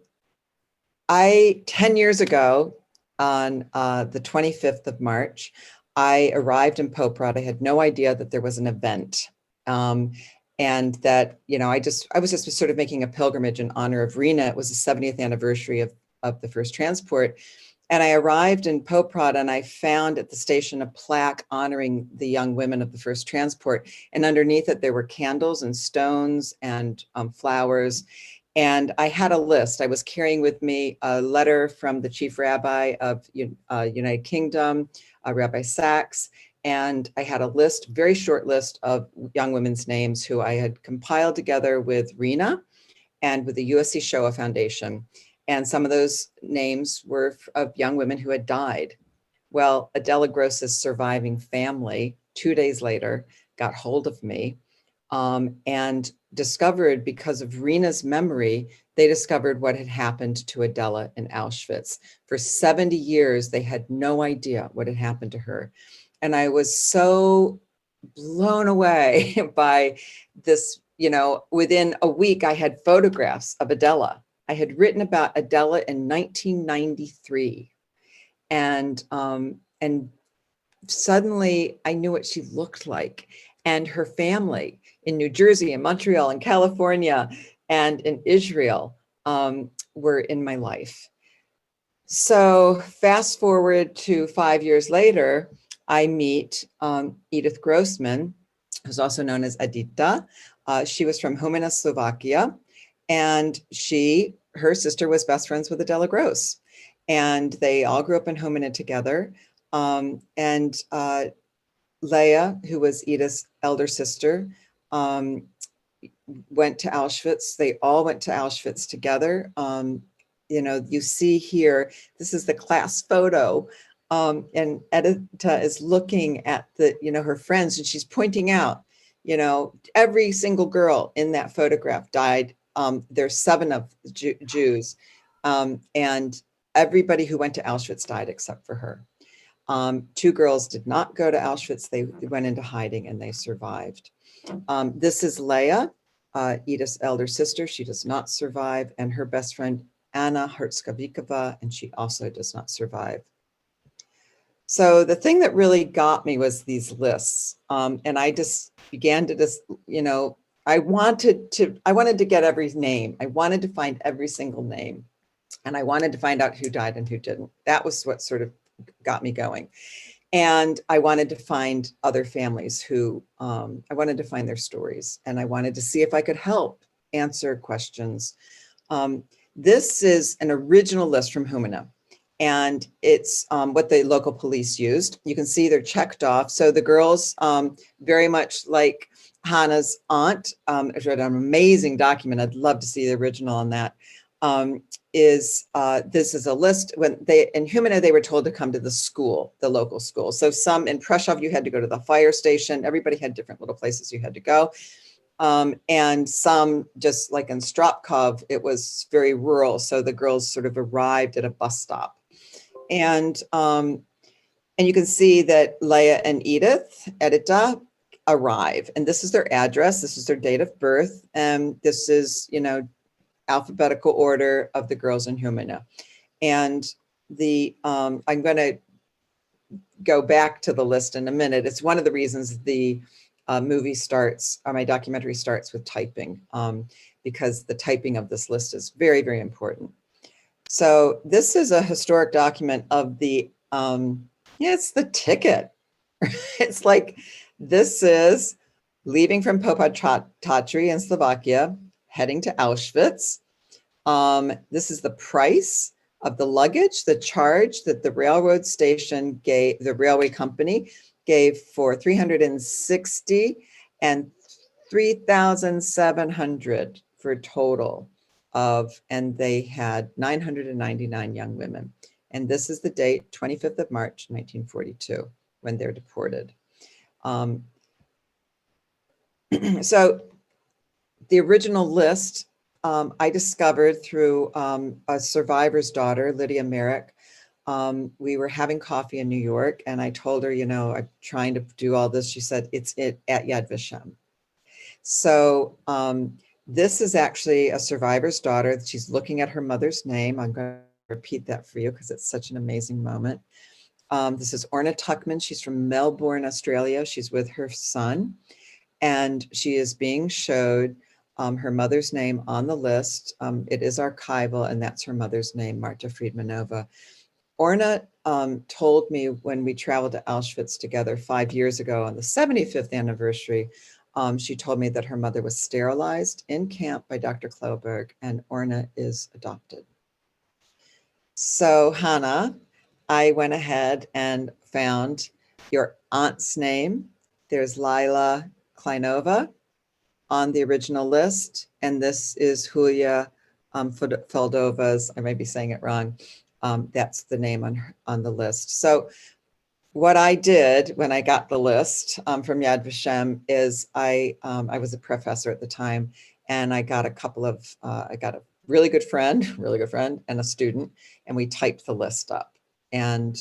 years ago, on the 25th of March, I arrived in Poprad. I had no idea that there was an event. And that, I was just sort of making a pilgrimage in honor of Rena. It was the 70th anniversary of the first transport. And I arrived in Poprad and I found at the station a plaque honoring the young women of the first transport. And underneath it, there were candles and stones and flowers. And I had a list. I was carrying with me a letter from the chief rabbi of United Kingdom, Rabbi Sachs. And I had a list, very short list of young women's names who I had compiled together with Rena and with the USC Shoah Foundation. And some of those names were of young women who had died. Well, Adela Gross's surviving family, 2 days later, got hold of me and discovered, because of Rena's memory, they discovered what had happened to Adela in Auschwitz. For 70 years, they had no idea what had happened to her. And I was so blown away by this, within a week, I had photographs of Adela. I had written about Adela in 1993. And suddenly I knew what she looked like, and her family in New Jersey and Montreal and California and in Israel were in my life. So fast forward to 5 years later, I meet Edith Grossman, who's also known as Adita. She was from Humina, Slovakia, and her sister was best friends with Adela Gross. And they all grew up in Humina together. And Leah, who was Edith's elder sister, went to Auschwitz. They all went to Auschwitz together. You see here, this is the class photo. And Edita is looking at her friends, and she's pointing out, every single girl in that photograph died. There's 7 of Jews, and everybody who went to Auschwitz died except for her. 2 girls did not go to Auschwitz. They went into hiding and they survived. This is Leah, Edith's elder sister. She does not survive. And her best friend, Anna Hertzkavikova, and she also does not survive. So the thing that really got me was these lists. And I just began to I wanted to get every name. I wanted to find every single name. And I wanted to find out who died and who didn't. That was what sort of got me going. And I wanted to find other families who, I wanted to find their stories. And I wanted to see if I could help answer questions. This is an original list from Humina. And it's what the local police used. You can see they're checked off. So the girls, very much like Hannah's aunt, it's an amazing document. I'd love to see the original on that. This is a list. When in Humina, they were told to come to the school, the local school. So some in Prešov, you had to go to the fire station. Everybody had different little places you had to go. And some, just like in Stropkov, it was very rural. So the girls sort of arrived at a bus stop. And you can see that Leah and Edith, Edita, arrive. And this is their address. This is their date of birth. And this is, alphabetical order of the girls in Humina. And I'm going to go back to the list in a minute. It's one of the reasons the movie starts, or my documentary starts with typing, because the typing of this list is very, very important. So this is a historic document of it's the ticket. It's like, this is leaving from Poprad in Slovakia, heading to Auschwitz. This is the price of the luggage, the charge that the railroad station gave, the railway company gave for 360 and 3,700 for a total of, and they had 999 young women. And this is the date, 25th of March, 1942, when they're deported. So the original list I discovered through a survivor's daughter, Lydia Merrick. We were having coffee in New York, and I told her, I'm trying to do all this. She said, it's at Yad Vashem. So this is actually a survivor's daughter. She's looking at her mother's name. I'm going to repeat that for you because it's such an amazing moment. This is Orna Tuckman. She's from Melbourne, Australia. She's with her son, and she is being showed her mother's name on the list. It is archival, and that's her mother's name, Marta Friedmanova. Orna told me when we traveled to Auschwitz together 5 years ago on the 75th anniversary, she told me that her mother was sterilized in camp by Dr. Kloberg, and Orna is adopted. So Hannah, I went ahead and found your aunt's name. There's Lila Kleinova on the original list, and this is Julia Feldova's, I may be saying it wrong, that's the name on the list. So what I did when I got the list from Yad Vashem is I was a professor at the time, and I got I got a really good friend, and a student, and we typed the list up. And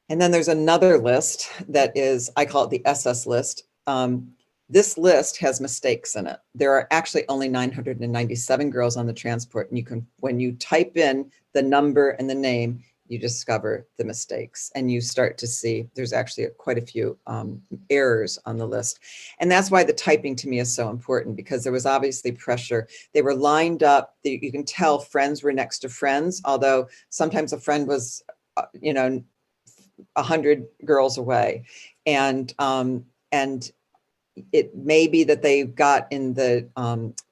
then there's another list that is, I call it the SS list. This list has mistakes in it. There are actually only 997 girls on the transport, and you can, when you type in the number and the name, you discover the mistakes, and you start to see there's actually quite a few errors on the list. And that's why the typing to me is so important, because there was obviously pressure. They were lined up. You can tell friends were next to friends, although sometimes a friend was, 100 girls away. And it may be that they got in the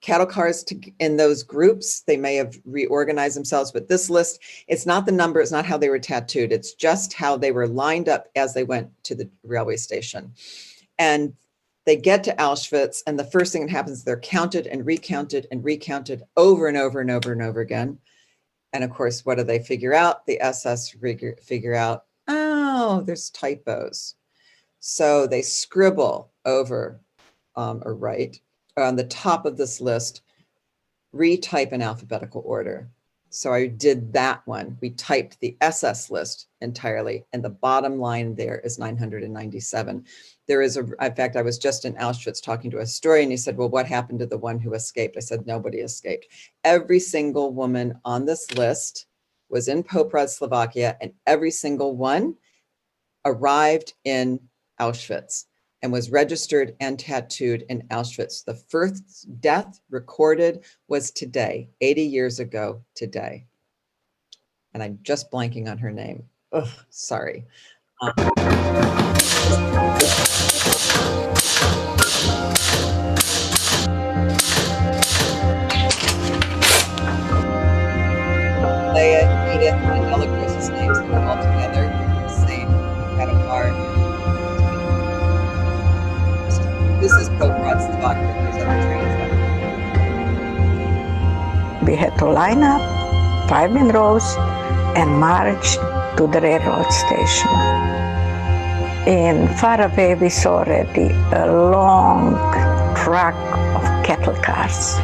cattle cars in those groups. They may have reorganized themselves, but this list, it's not the number, it's not how they were tattooed. It's just how they were lined up as they went to the railway station. And they get to Auschwitz, and the first thing that happens is they're counted and recounted and recounted over and over and over and over again. And of course, what do they figure out? The SS figure out, oh, there's typos. So they scribble over or write on the top of this list, retype in alphabetical order. So I did that one. We typed the SS list entirely, and the bottom line there is 997. There is in fact, I was just in Auschwitz talking to a historian. He said, well, what happened to the one who escaped? I said, nobody escaped. Every single woman on this list was in Poprad, Slovakia, and every single one arrived in Auschwitz and was registered and tattooed in Auschwitz. The first death recorded was today, 80 years ago today. And I'm just blanking on her name. Ugh, sorry. Leah, Edith, and Ella Gross's names are all together, same category. This is Poprad, Slovakia. We had to line up 5 in rows and march to the railroad station. And far away we saw already a long track of cattle cars.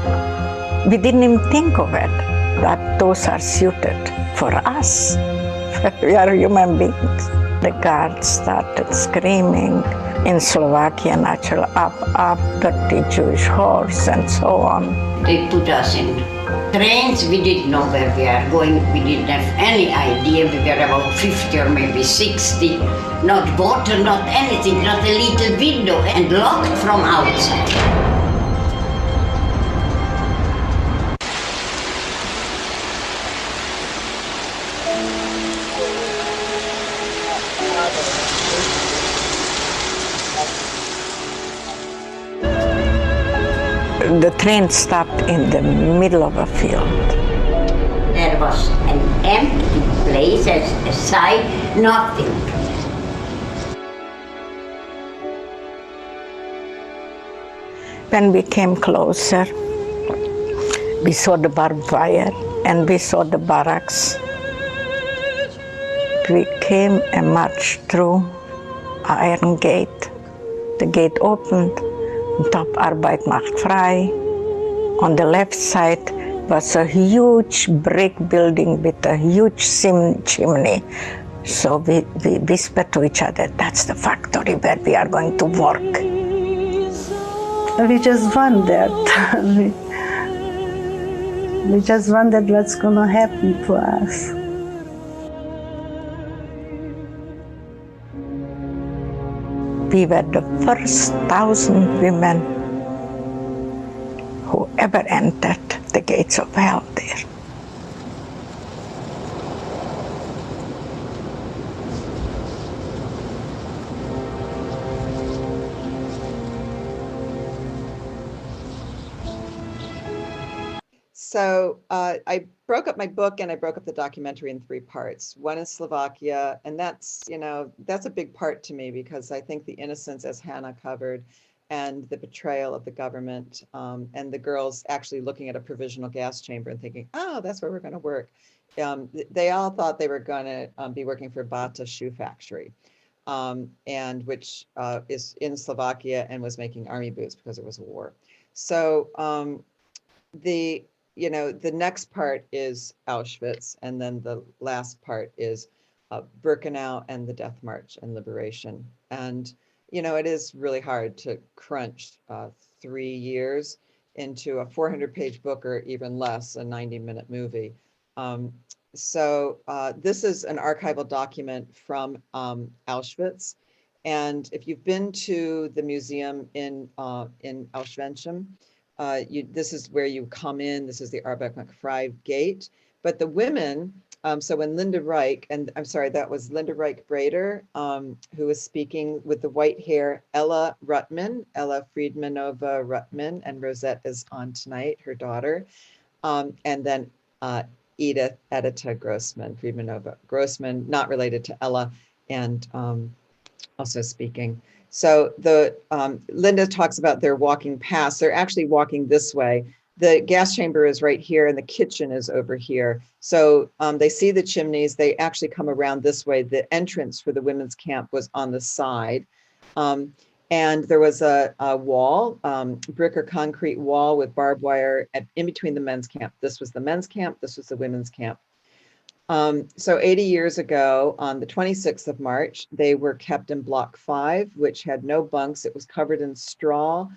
We didn't even think of it, that those are suited for us. We are human beings. The guards started screaming in Slovakia, natural, up, dirty Jewish horse, and so on. They put us in trains. We didn't know where we are going. We didn't have any idea. We were about 50 or maybe 60. Not water, not anything, not a little window, and locked from outside. The train stopped in the middle of a field. There was an empty place, a side, nothing. When we came closer, we saw the barbed wire and we saw the barracks. We came and marched through an iron gate. The gate opened. On top, Arbeit macht frei. On the left side was a huge brick building with a huge chimney. So we whispered to each other, that's the factory where we are going to work. We just wondered. We just wondered what's going to happen to us. We were the first 1,000 women who ever entered the gates of hell there. So I broke up my book and I broke up the documentary in 3 parts. One is Slovakia, and that's, that's a big part to me because I think the innocence, as Hannah covered, and the betrayal of the government, and the girls actually looking at a provisional gas chamber and thinking, oh, that's where we're going to work. They all thought they were going to be working for Bata Shoe Factory, and which is in Slovakia and was making army boots because it was a war. So the next part is Auschwitz, and then the last part is Birkenau and the Death March and Liberation. And it is really hard to crunch 3 years into a 400-page book, or even less, a 90-minute movie. So this is an archival document from Auschwitz. And if you've been to the museum in Auschwitz, this is where you come in. This is the Ravensbruck gate. But the women, so when Linda Reich, and I'm sorry, that was Linda Reich Brader, who was speaking with the white hair, Ella Ruttman, Ella Friedmanova Ruttman, and Rosette is on tonight, her daughter. And then Edita Grossman, Friedmanova Grossman, not related to Ella, and also speaking. So the Linda talks about their walking past. They're actually walking this way. The gas chamber is right here and the kitchen is over here. So they see the chimneys. They actually come around this way. The entrance for the women's camp was on the side. And there was a wall, brick or concrete wall with barbed wire in between the men's camp. This was the men's camp. This was the women's camp. So 80 years ago, on the 26th of March, they were kept in Block 5, which had no bunks. It was covered in straw.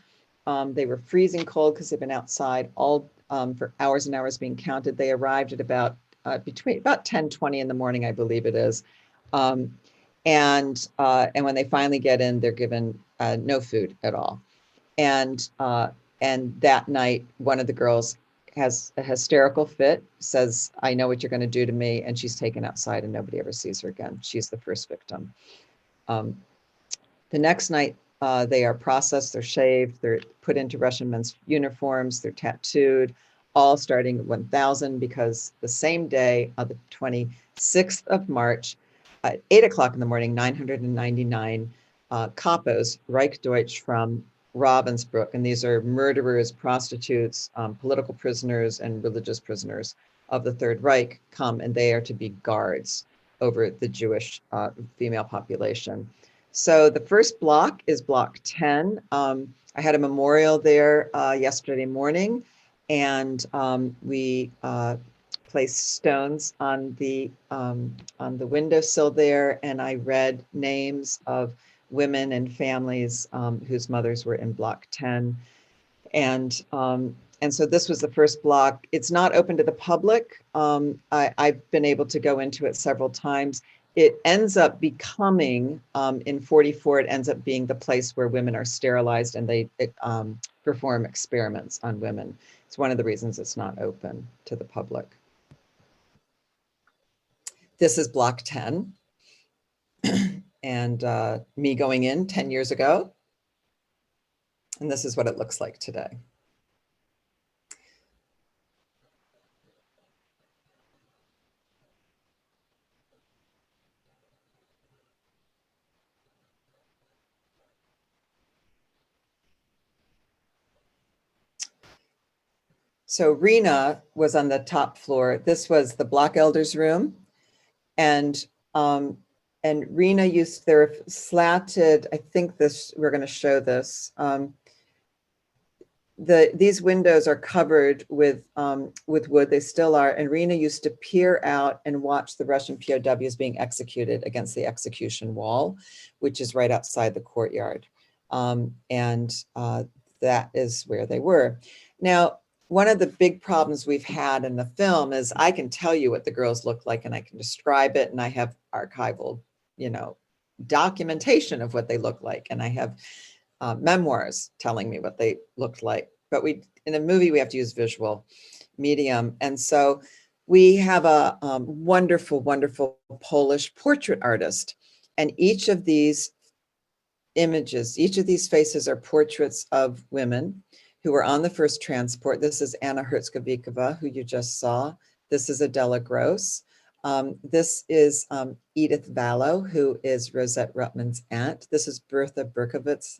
They were freezing cold because they've been outside all for hours and hours being counted. They arrived at about 10:20 in the morning, I believe it is. And when they finally get in, they're given no food at all. And that night, one of the girls has a hysterical fit, says, I know what you're going to do to me. And she's taken outside and nobody ever sees her again. She's the first victim. The next night, they are processed, they're shaved, they're put into Russian men's uniforms, they're tattooed, all starting at 1000, because the same day of the 26th of March, at 8 o'clock in the morning, 999 Kapos, Reich Deutsch from Ravensbruck, and these are murderers, prostitutes, political prisoners, and religious prisoners of the Third Reich, come, and they are to be guards over the Jewish female population. So the first block is Block 10. I had a memorial there yesterday morning, and we placed stones on the windowsill there, and I read names of women and families whose mothers were in Block 10. And so this was the first block. It's not open to the public. I've been able to go into it several times. It ends up becoming, in 44, it ends up being the place where women are sterilized and they perform experiments on women. It's one of the reasons it's not open to the public. This is Block 10. And me going in 10 years ago. And this is what it looks like today. So Rena was on the top floor. This was the block elders room. And Rena used their slatted, I think this, we're going to show this. These windows are covered with wood, they still are. And Rena used to peer out and watch the Russian POWs being executed against the execution wall, which is right outside the courtyard. That is where they were. Now, one of the big problems we've had in the film is I can tell you what the girls look like and I can describe it, and I have archival documentation of what they look like. And I have memoirs telling me what they looked like. But in a movie, we have to use visual medium. And so we have a wonderful, wonderful Polish portrait artist. And each of these images, each of these faces are portraits of women who were on the first transport. This is Anna Hertzkovikova, who you just saw. This is Adela Gross. This is Edith Vallow, who is Rosette Rutman's aunt. This is Bertha Berkowitz.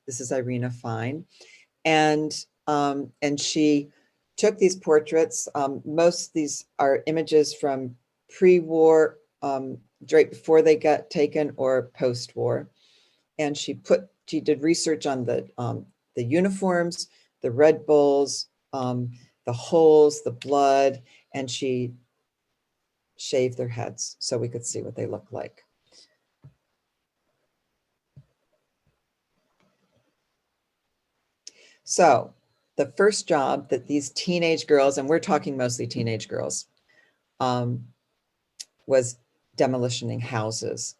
This is Irina Fine. And she took these portraits. Most of these are images from pre-war, right before they got taken, or post-war. And she did research on the uniforms, the Red Bulls, the holes, the blood, and she shaved their heads so we could see what they look like. So the first job that these teenage girls, and we're talking mostly teenage girls, was demolitioning houses.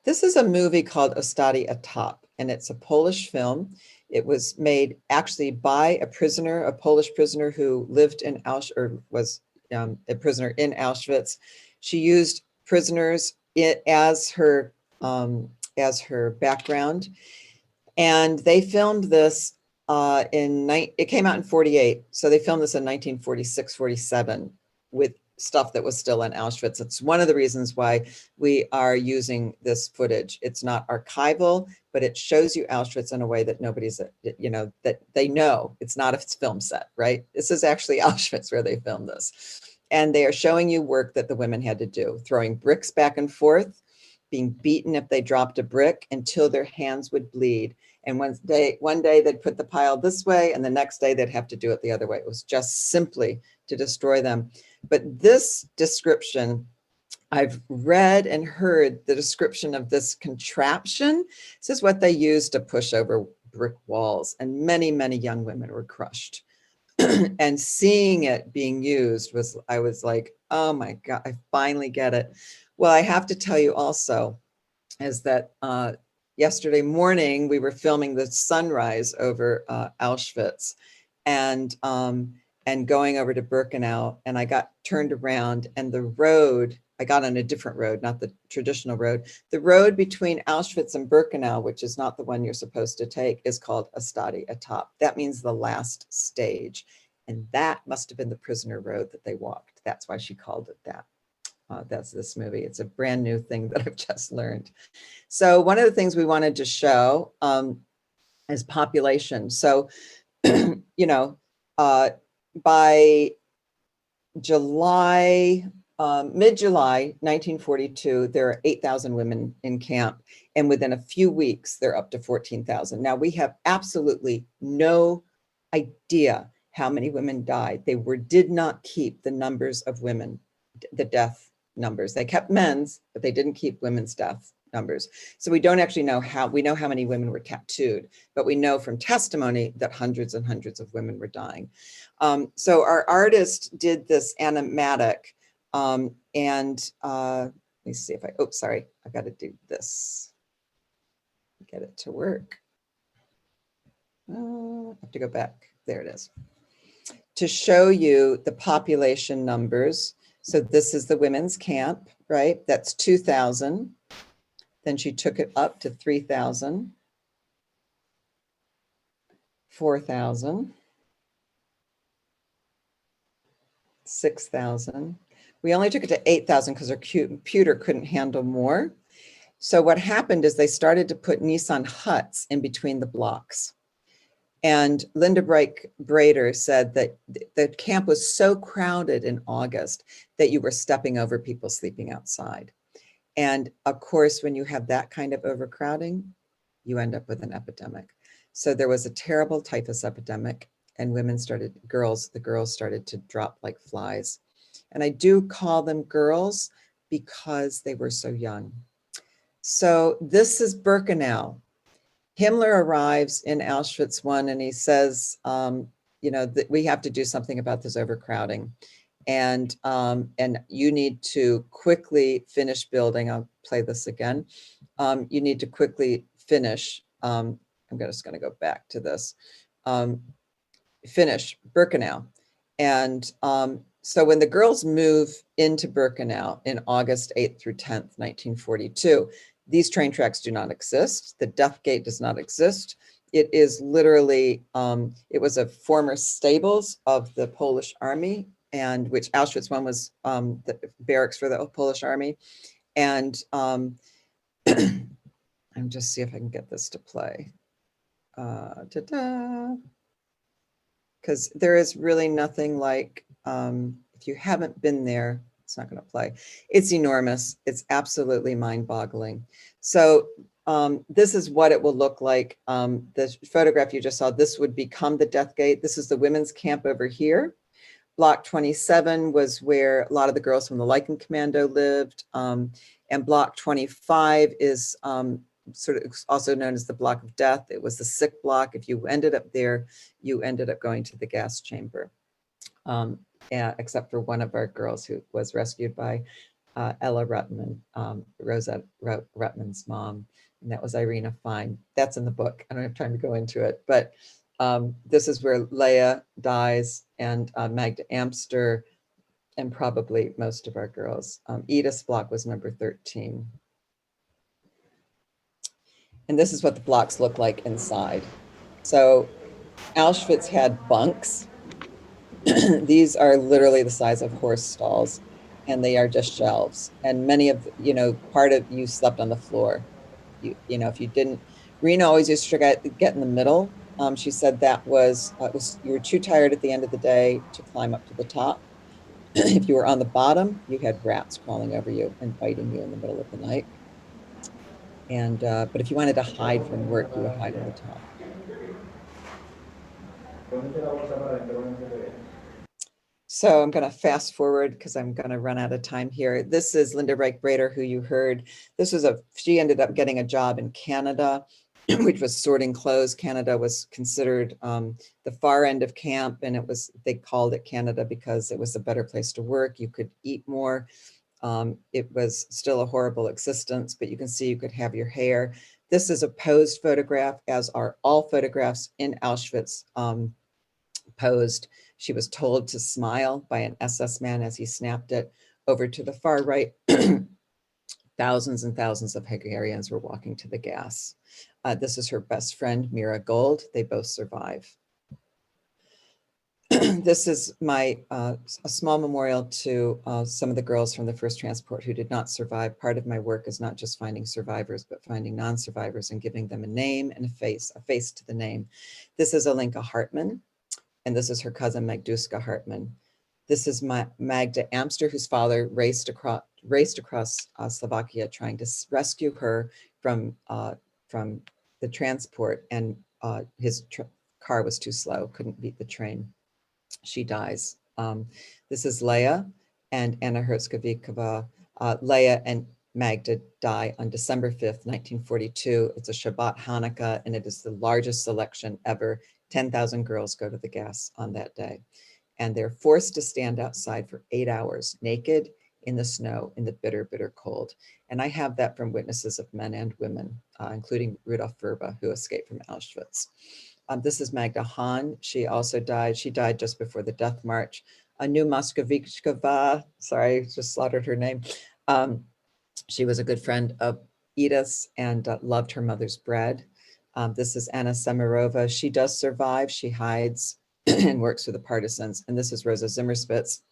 This is a movie called Ostady Atop, and it's a Polish film. It was made actually by a prisoner, a Polish prisoner who lived in Auschwitz, or was a prisoner in Auschwitz. She used prisoners as her background, and they filmed this it came out in 48. So they filmed this in 1946, 47 with stuff that was still in Auschwitz. It's one of the reasons why we are using this footage. It's not archival, but it shows you Auschwitz in a way that nobody's, that they know it's not a film set, right? This is actually Auschwitz where they filmed this. And they are showing you work that the women had to do, throwing bricks back and forth, being beaten if they dropped a brick until their hands would bleed. And one day they'd put the pile this way, and the next day they'd have to do it the other way. It was just simply to destroy them. But this description, I've read and heard the description of this contraption. This is what they used to push over brick walls, and many, many young women were crushed. And seeing it being used I was like, oh my God, I finally get it. Well, I have to tell you also is that yesterday morning, we were filming the sunrise over Auschwitz and going over to Birkenau, and I got turned around, and the road, I got on a different road, not the traditional road. The road between Auschwitz and Birkenau, which is not the one you're supposed to take, is called Ostady Atop. That means the last stage. And that must have been the prisoner road that they walked. That's why she called it that. That's this movie. It's a brand new thing that I've just learned. So one of the things we wanted to show is population. So, by July, mid-July 1942, there are 8,000 women in camp. And within a few weeks, they're up to 14,000. Now we have absolutely no idea how many women died. They did not keep the numbers of women, the death numbers. They kept men's, but they didn't keep women's death numbers. So we don't actually know we know how many women were tattooed, but we know from testimony that hundreds and hundreds of women were dying. So our artist did this animatic, and let me see if I've got to do this. Get it to work. I have to go back. There it is. To show you the population numbers. So this is the women's camp, right? That's 2,000. Then she took it up to 3,000, 4,000, 6,000. We only took it to 8,000 because our computer couldn't handle more. So what happened is they started to put Nissan huts in between the blocks. And Linda Brader said that the camp was so crowded in August that you were stepping over people sleeping outside. And of course, when you have that kind of overcrowding, you end up with an epidemic. So there was a terrible typhus epidemic, and the girls started to drop like flies. And I do call them girls because they were so young. So this is Birkenau. Himmler arrives in Auschwitz I, and he says, that we have to do something about this overcrowding. And you need to quickly finish building. I'll play this again. You need to quickly finish. I'm just going to go back to this. Finish Birkenau. And so when the girls move into Birkenau in August 8th through 10th, 1942, these train tracks do not exist. The death gate does not exist. it is literally, it was a former stables of the Polish army, and which Auschwitz one was the barracks for the Polish army. And I'm just see if I can get this to play. Because there is really nothing like, if you haven't been there, it's not going to play. It's enormous. It's absolutely mind-boggling. So this is what it will look like. The photograph you just saw, this would become the death gate. This is the women's camp over here. Block 27 was where a lot of the girls from the Leichen Commando lived. And block 25 is sort of also known as the block of death. It was the sick block. If you ended up there, you ended up going to the gas chamber. Except for one of our girls who was rescued by Ella Rutman, Rosa Rutman's mom, and that was Irina Fine. That's in the book. I don't have time to go into it, but this is where Leah dies, and Magda Amster, and probably most of our girls. Edith's block was number 13. And this is what the blocks look like inside. So Auschwitz had bunks. These are literally the size of horse stalls, and they are just shelves. And many of, part of you slept on the floor. You know, if you didn't, Rena always used to get in the middle. She said that was you were too tired at the end of the day to climb up to the top. If you were on the bottom, you had rats crawling over you and biting you in the middle of the night. And but if you wanted to hide from work, you would hide on the top. So I'm going to fast forward because I'm going to run out of time here. This is Linda Reich-Brader, who you heard. She ended up getting a job in Canada, which was sorting clothes. Canada was considered the far end of camp, and they called it Canada because it was a better place to work. You could eat more. It was still a horrible existence, but you can see you could have your hair. This is a posed photograph, as are all photographs in Auschwitz posed. She was told to smile by an SS man as he snapped it. Over to the far right, thousands and thousands of Hungarians were walking to the gas. This is her best friend, Mira Gold. They both survive. This is a small memorial to some of the girls from the first transport who did not survive. Part of my work is not just finding survivors, but finding non-survivors and giving them a name and a face to the name. This is Alenka Hartman, and this is her cousin Magduska Hartman. This is Magda Amster, whose father raced across Slovakia trying to rescue her from the transport, and his car was too slow, couldn't beat the train. She dies. This is Leah and Anna Herzgovikova. Leah and Magda die on December 5th, 1942. It's a Shabbat Hanukkah, and it is the largest selection ever. 10,000 girls go to the gas on that day. And they're forced to stand outside for 8 hours, naked in the snow, in the bitter, bitter cold. And I have that from witnesses of men and women, including Rudolf Verba, who escaped from Auschwitz. This is Magda Hahn. She also died. She died just before the death march. Anu Moskovichkova, sorry, just slaughtered her name. She was a good friend of Edith's and loved her mother's bread. This is Anna Semirova. She does survive. She hides and works for the partisans. And this is Rosa Zimmerspitz.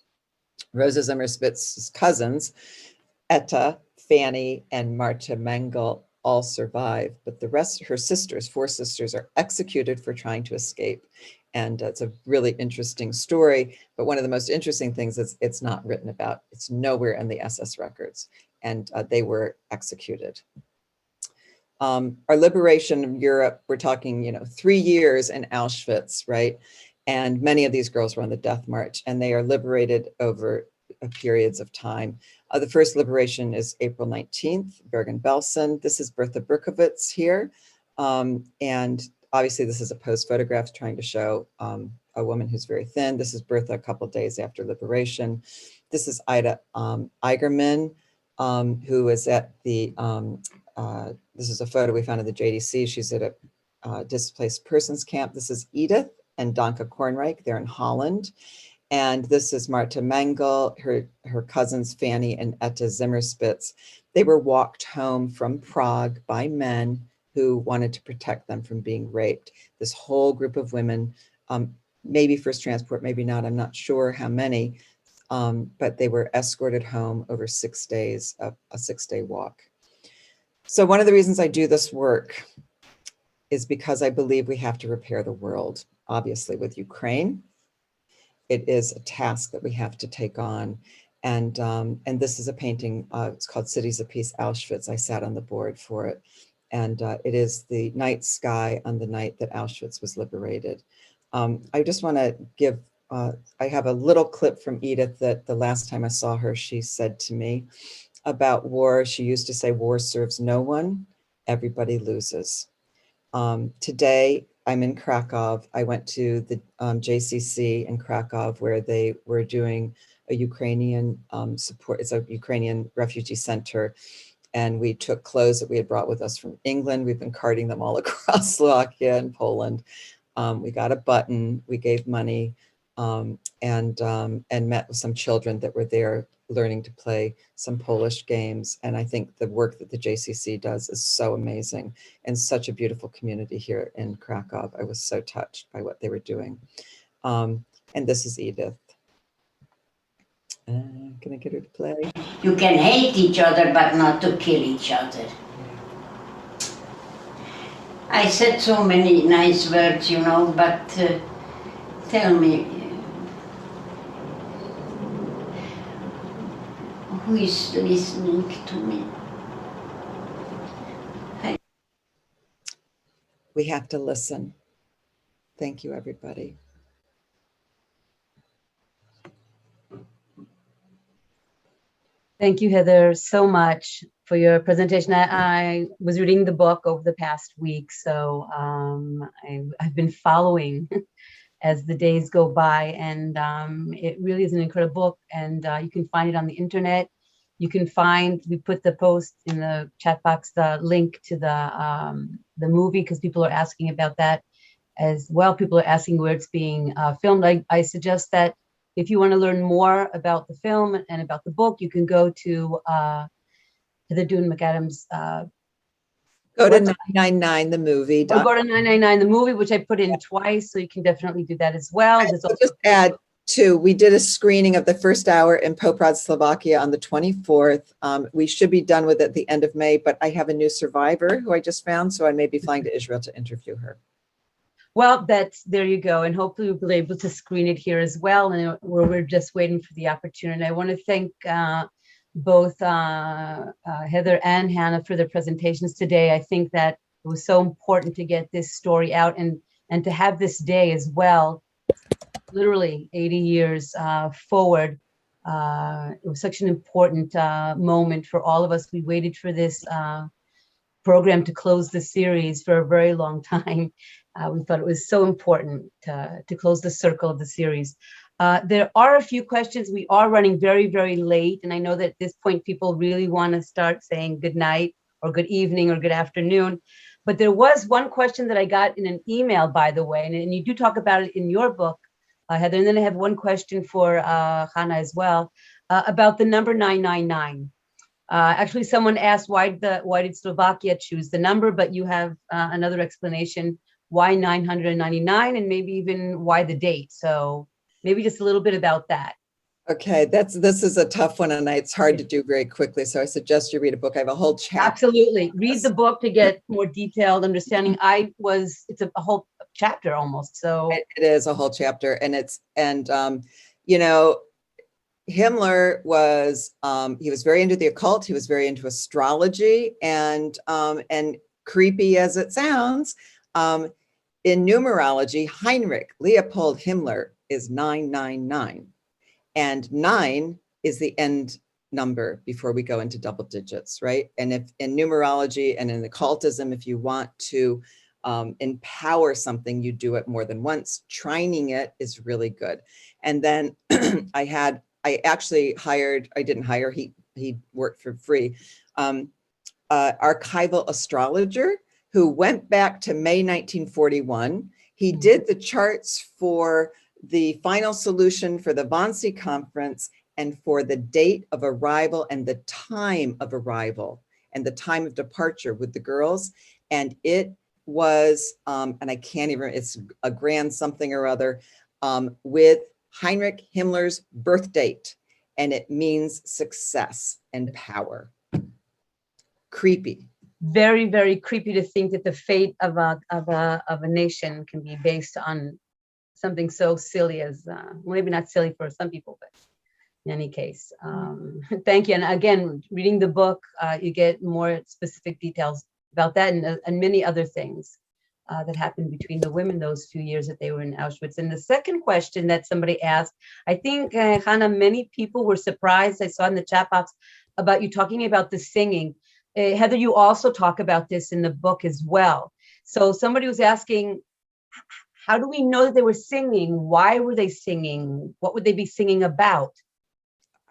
Rosa Zimmerspitz's cousins, Etta, Fanny, and Marta Mengel, all survive, but the rest, her sisters, 4 sisters, are executed for trying to escape. And it's a really interesting story, but one of the most interesting things is it's not written about. It's nowhere in the SS records, and they were executed. Our liberation of Europe, we're talking, 3 years in Auschwitz, right? And many of these girls were on the death march, and they are liberated over periods of time. The first liberation is April 19th, Bergen-Belsen. This is Bertha Berkowitz here. And obviously this is a post photograph trying to show a woman who's very thin. This is Bertha a couple of days after liberation. This is Ida Eigerman, who is at the, this is a photo we found in the JDC. She's at a displaced persons camp. This is Edith and Danka Kornreich. They're in Holland. And this is Marta Mengel, her cousins Fanny and Etta Zimmerspitz. They were walked home from Prague by men who wanted to protect them from being raped. This whole group of women, maybe first transport, maybe not, I'm not sure how many, but they were escorted home over 6 days, a 6-day walk. So one of the reasons I do this work is because I believe we have to repair the world. Obviously with Ukraine, it is a task that we have to take on. And this is a painting, it's called Cities of Peace, Auschwitz. I sat on the board for it. And it is the night sky on the night that Auschwitz was liberated. I just want to give, I have a little clip from Edith that the last time I saw her, she said to me about war. She used to say, war serves no one, everybody loses. Today, I'm in Krakow. I went to the JCC in Krakow where they were doing a Ukrainian support, it's a Ukrainian refugee center. And we took clothes that we had brought with us from England. We've been carting them all across Slovakia and Poland. We got a button, we gave money, and met with some children that were there learning to play some Polish games. And I think the work that the JCC does is so amazing and such a beautiful community here in Krakow. I was so touched by what they were doing. And this is Edith. Can I get her to play? You can hate each other, but not to kill each other. I said so many nice words, you know, but tell me, who is listening to me? We have to listen. Thank you, everybody. Thank you, Heather, so much for your presentation. I was reading the book over the past week, so I've been following as the days go by, and it really is an incredible book, and you can find it on the internet. You can find, we put the post in the chat box, the link to the movie, because people are asking about that as well. People are asking where it's being filmed. I suggest that if you want to learn more about the film and about the book, you can go to the Dune Macadam's Go to 999 the movie. Or go to 999 the movie, which I put in twice, so you can definitely do that as well. I'll just add too, we did a screening of the first hour in Poprad, Slovakia on the 24th. We should be done with it at the end of May, but I have a new survivor who I just found, so I may be flying to Israel to interview her. Well, there you go. And hopefully we'll be able to screen it here as well. And we're just waiting for the opportunity. I want to thank both Heather and Hannah for their presentations today. I think that it was so important to get this story out and to have this day as well, literally 80 years forward. It was such an important moment for all of us. We waited for this program to close the series for a very long time. We thought it was so important to close the circle of the series. There are a few questions. We are running very, very late. And I know that at this point, people really want to start saying good night or good evening or good afternoon. But there was one question that I got in an email, by the way, and you do talk about it in your book, Heather. And then I have one question for Hannah as well about the number 999. Actually, someone asked why did Slovakia choose the number, but you have another explanation why 999 and maybe even why the date. So maybe just a little bit about that. Okay, this is a tough one and it's hard to do very quickly. So I suggest you read a book. I have a whole chapter. Absolutely. Read the book to get more detailed understanding. It's a whole chapter almost. So it is a whole chapter. And you know, Himmler was, he was very into the occult. He was very into astrology and creepy as it sounds, in numerology, Heinrich Leopold Himmler is 999. And 9 is the end number before we go into double digits, right? And if in numerology and in occultism, if you want to empower something, you do it more than once. Trining it is really good. And then I didn't hire, he worked for free, archival astrologer who went back to May 1941. He did the charts for the final solution for the Wannsee Conference and for the date of arrival and the time of arrival. and the time of departure with the girls. And it was, and I can't even, it's a grand something or other, with Heinrich Himmler's birth date. And it means success and power. Creepy. Very, very creepy to think that the fate of a nation can be based on something so silly as, well, maybe not silly for some people, but in any case, thank you. And again, reading the book, you get more specific details about that and many other things that happened between the women those few years that they were in Auschwitz. And the second question that somebody asked, I think, Hannah, many people were surprised, I saw in the chat box, about you talking about the singing. Heather, you also talk about this in the book as well. So somebody was asking, how do we know that they were singing? Why were they singing? What would they be singing about?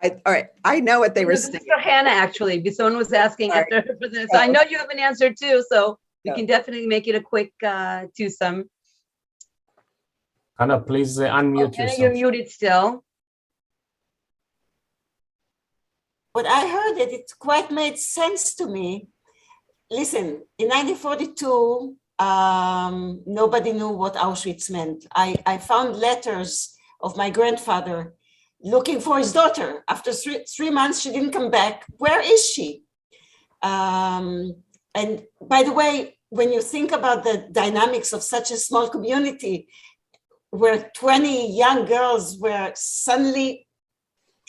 All right, I know what they were singing. For Hannah, actually, because someone was asking after. So I know you have an answer too, so we can definitely make it a quick twosome. Hannah, please unmute Hannah, yourself. you're muted still. But I heard it, it quite made sense to me. Listen, in 1942, nobody knew what Auschwitz meant. I found letters of my grandfather looking for his daughter. After three months, she didn't come back. Where is she? And by the way, when you think about the dynamics of such a small community, where 20 young girls were suddenly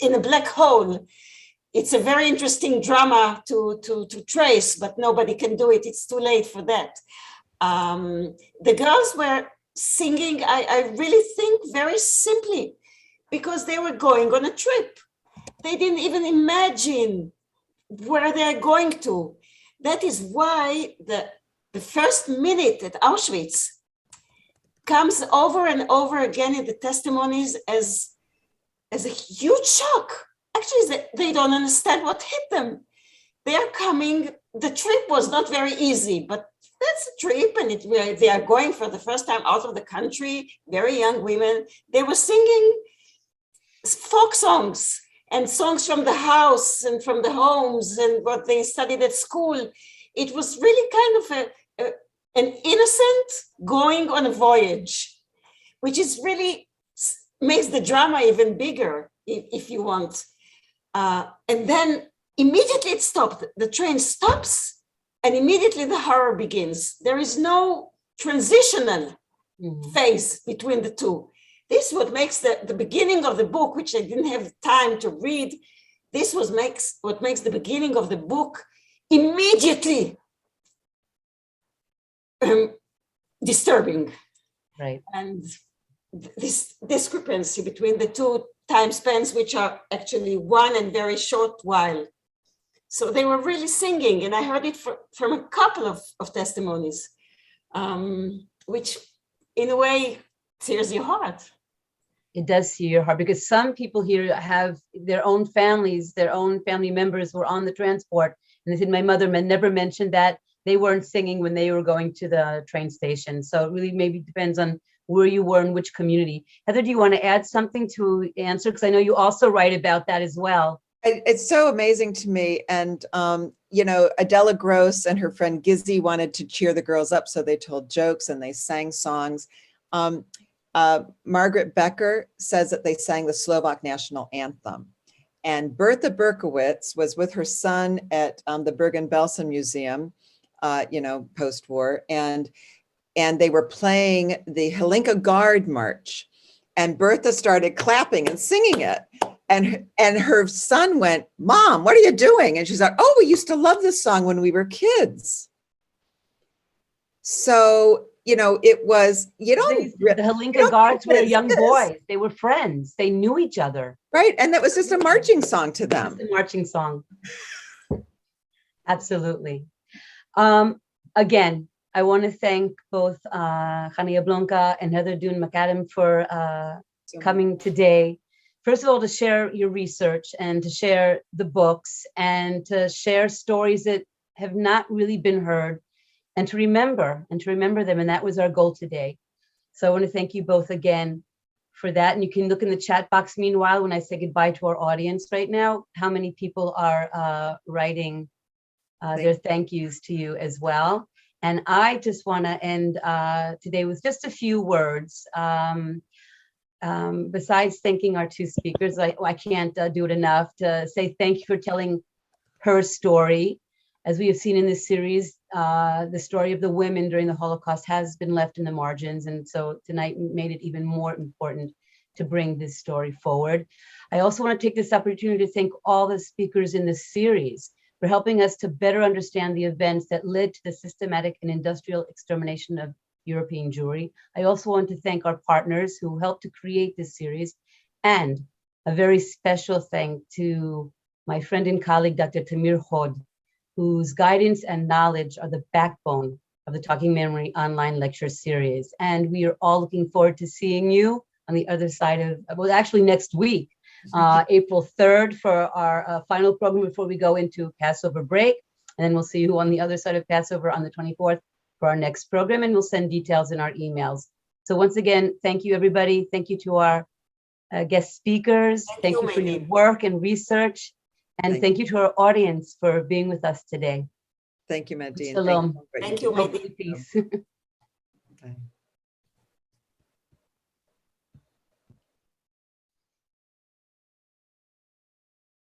in a black hole, it's a very interesting drama to trace, but nobody can do it. It's too late for that. The girls were singing, I really think, very simply, because they were going on a trip. They didn't even imagine where they're going to. That is why the first minute at Auschwitz comes over and over again in the testimonies as a huge shock. Actually, they don't understand what hit them. They're coming, the trip was not very easy, but that's a trip, and they are going for the first time out of the country, very young women. They were singing folk songs and songs from the house and from the homes and what they studied at school. It was really kind of an innocent going on a voyage, which is really makes the drama even bigger, if you want. And then immediately it stopped. The train stops and immediately the horror begins. There is no transitional phase between the two. This is what makes the beginning of the book, which I didn't have time to read. This what makes the beginning of the book immediately disturbing. Right. And this discrepancy between the two time spans, which are actually one and very short while. So they were really singing, and I heard it from a couple of testimonies, which in a way tears your heart. It does sear your heart, because some people here have their own families, their own family members were on the transport. And they said, my mother never mentioned that they weren't singing when they were going to the train station. So it really maybe depends on where you were in which community. Heather, do you want to add something to answer? Because I know you also write about that as well. It's so amazing to me. And, you know, Adela Gross and her friend Gizzy wanted to cheer the girls up. So they told jokes and they sang songs. Margaret Becker says that they sang the Slovak national anthem. And Bertha Berkowitz was with her son at the Bergen-Belsen Museum, you know, post-war. And they were playing the Helinka Guard March. And Bertha started clapping and singing it. And her son went, Mom, what are you doing? And she's like, oh, we used to love this song when we were kids. So, you know, it was, the Helinka Guards were young boys. They were friends. They knew each other. Right. And that was just a marching song to them. Just a marching song. Absolutely. Again, I want to thank both Hannah Jablonka and Heather Dune Macadam for coming today. First of all, to share your research and to share the books and to share stories that have not really been heard, and to remember them. And that was our goal today. So I want to thank you both again for that. And you can look in the chat box meanwhile, when I say goodbye to our audience right now, how many people are writing their thank yous to you as well. And I just want to end today with just a few words. Besides thanking our two speakers, I can't do it enough to say thank you for telling her story. As we have seen in this series, the story of the women during the Holocaust has been left in the margins. And so tonight made it even more important to bring this story forward. I also want to take this opportunity to thank all the speakers in this series for helping us to better understand the events that led to the systematic and industrial extermination of European Jewry. I also want to thank our partners who helped to create this series, and a very special thank to my friend and colleague, Dr. Tamir Hod, whose guidance and knowledge are the backbone of the Talking Memory online lecture series. And we are all looking forward to seeing you on the other side of, well, actually next week, April 3rd for our final program before we go into Passover break. And then we'll see you on the other side of Passover on the 24th for our next program, and we'll send details in our emails. So once again, thank you, everybody. Thank you to our guest speakers. Thank you for your work and research. And thank you to our audience for being with us today. Thank you, Madine. Shalom. Thank you, Madine. Peace. Bye.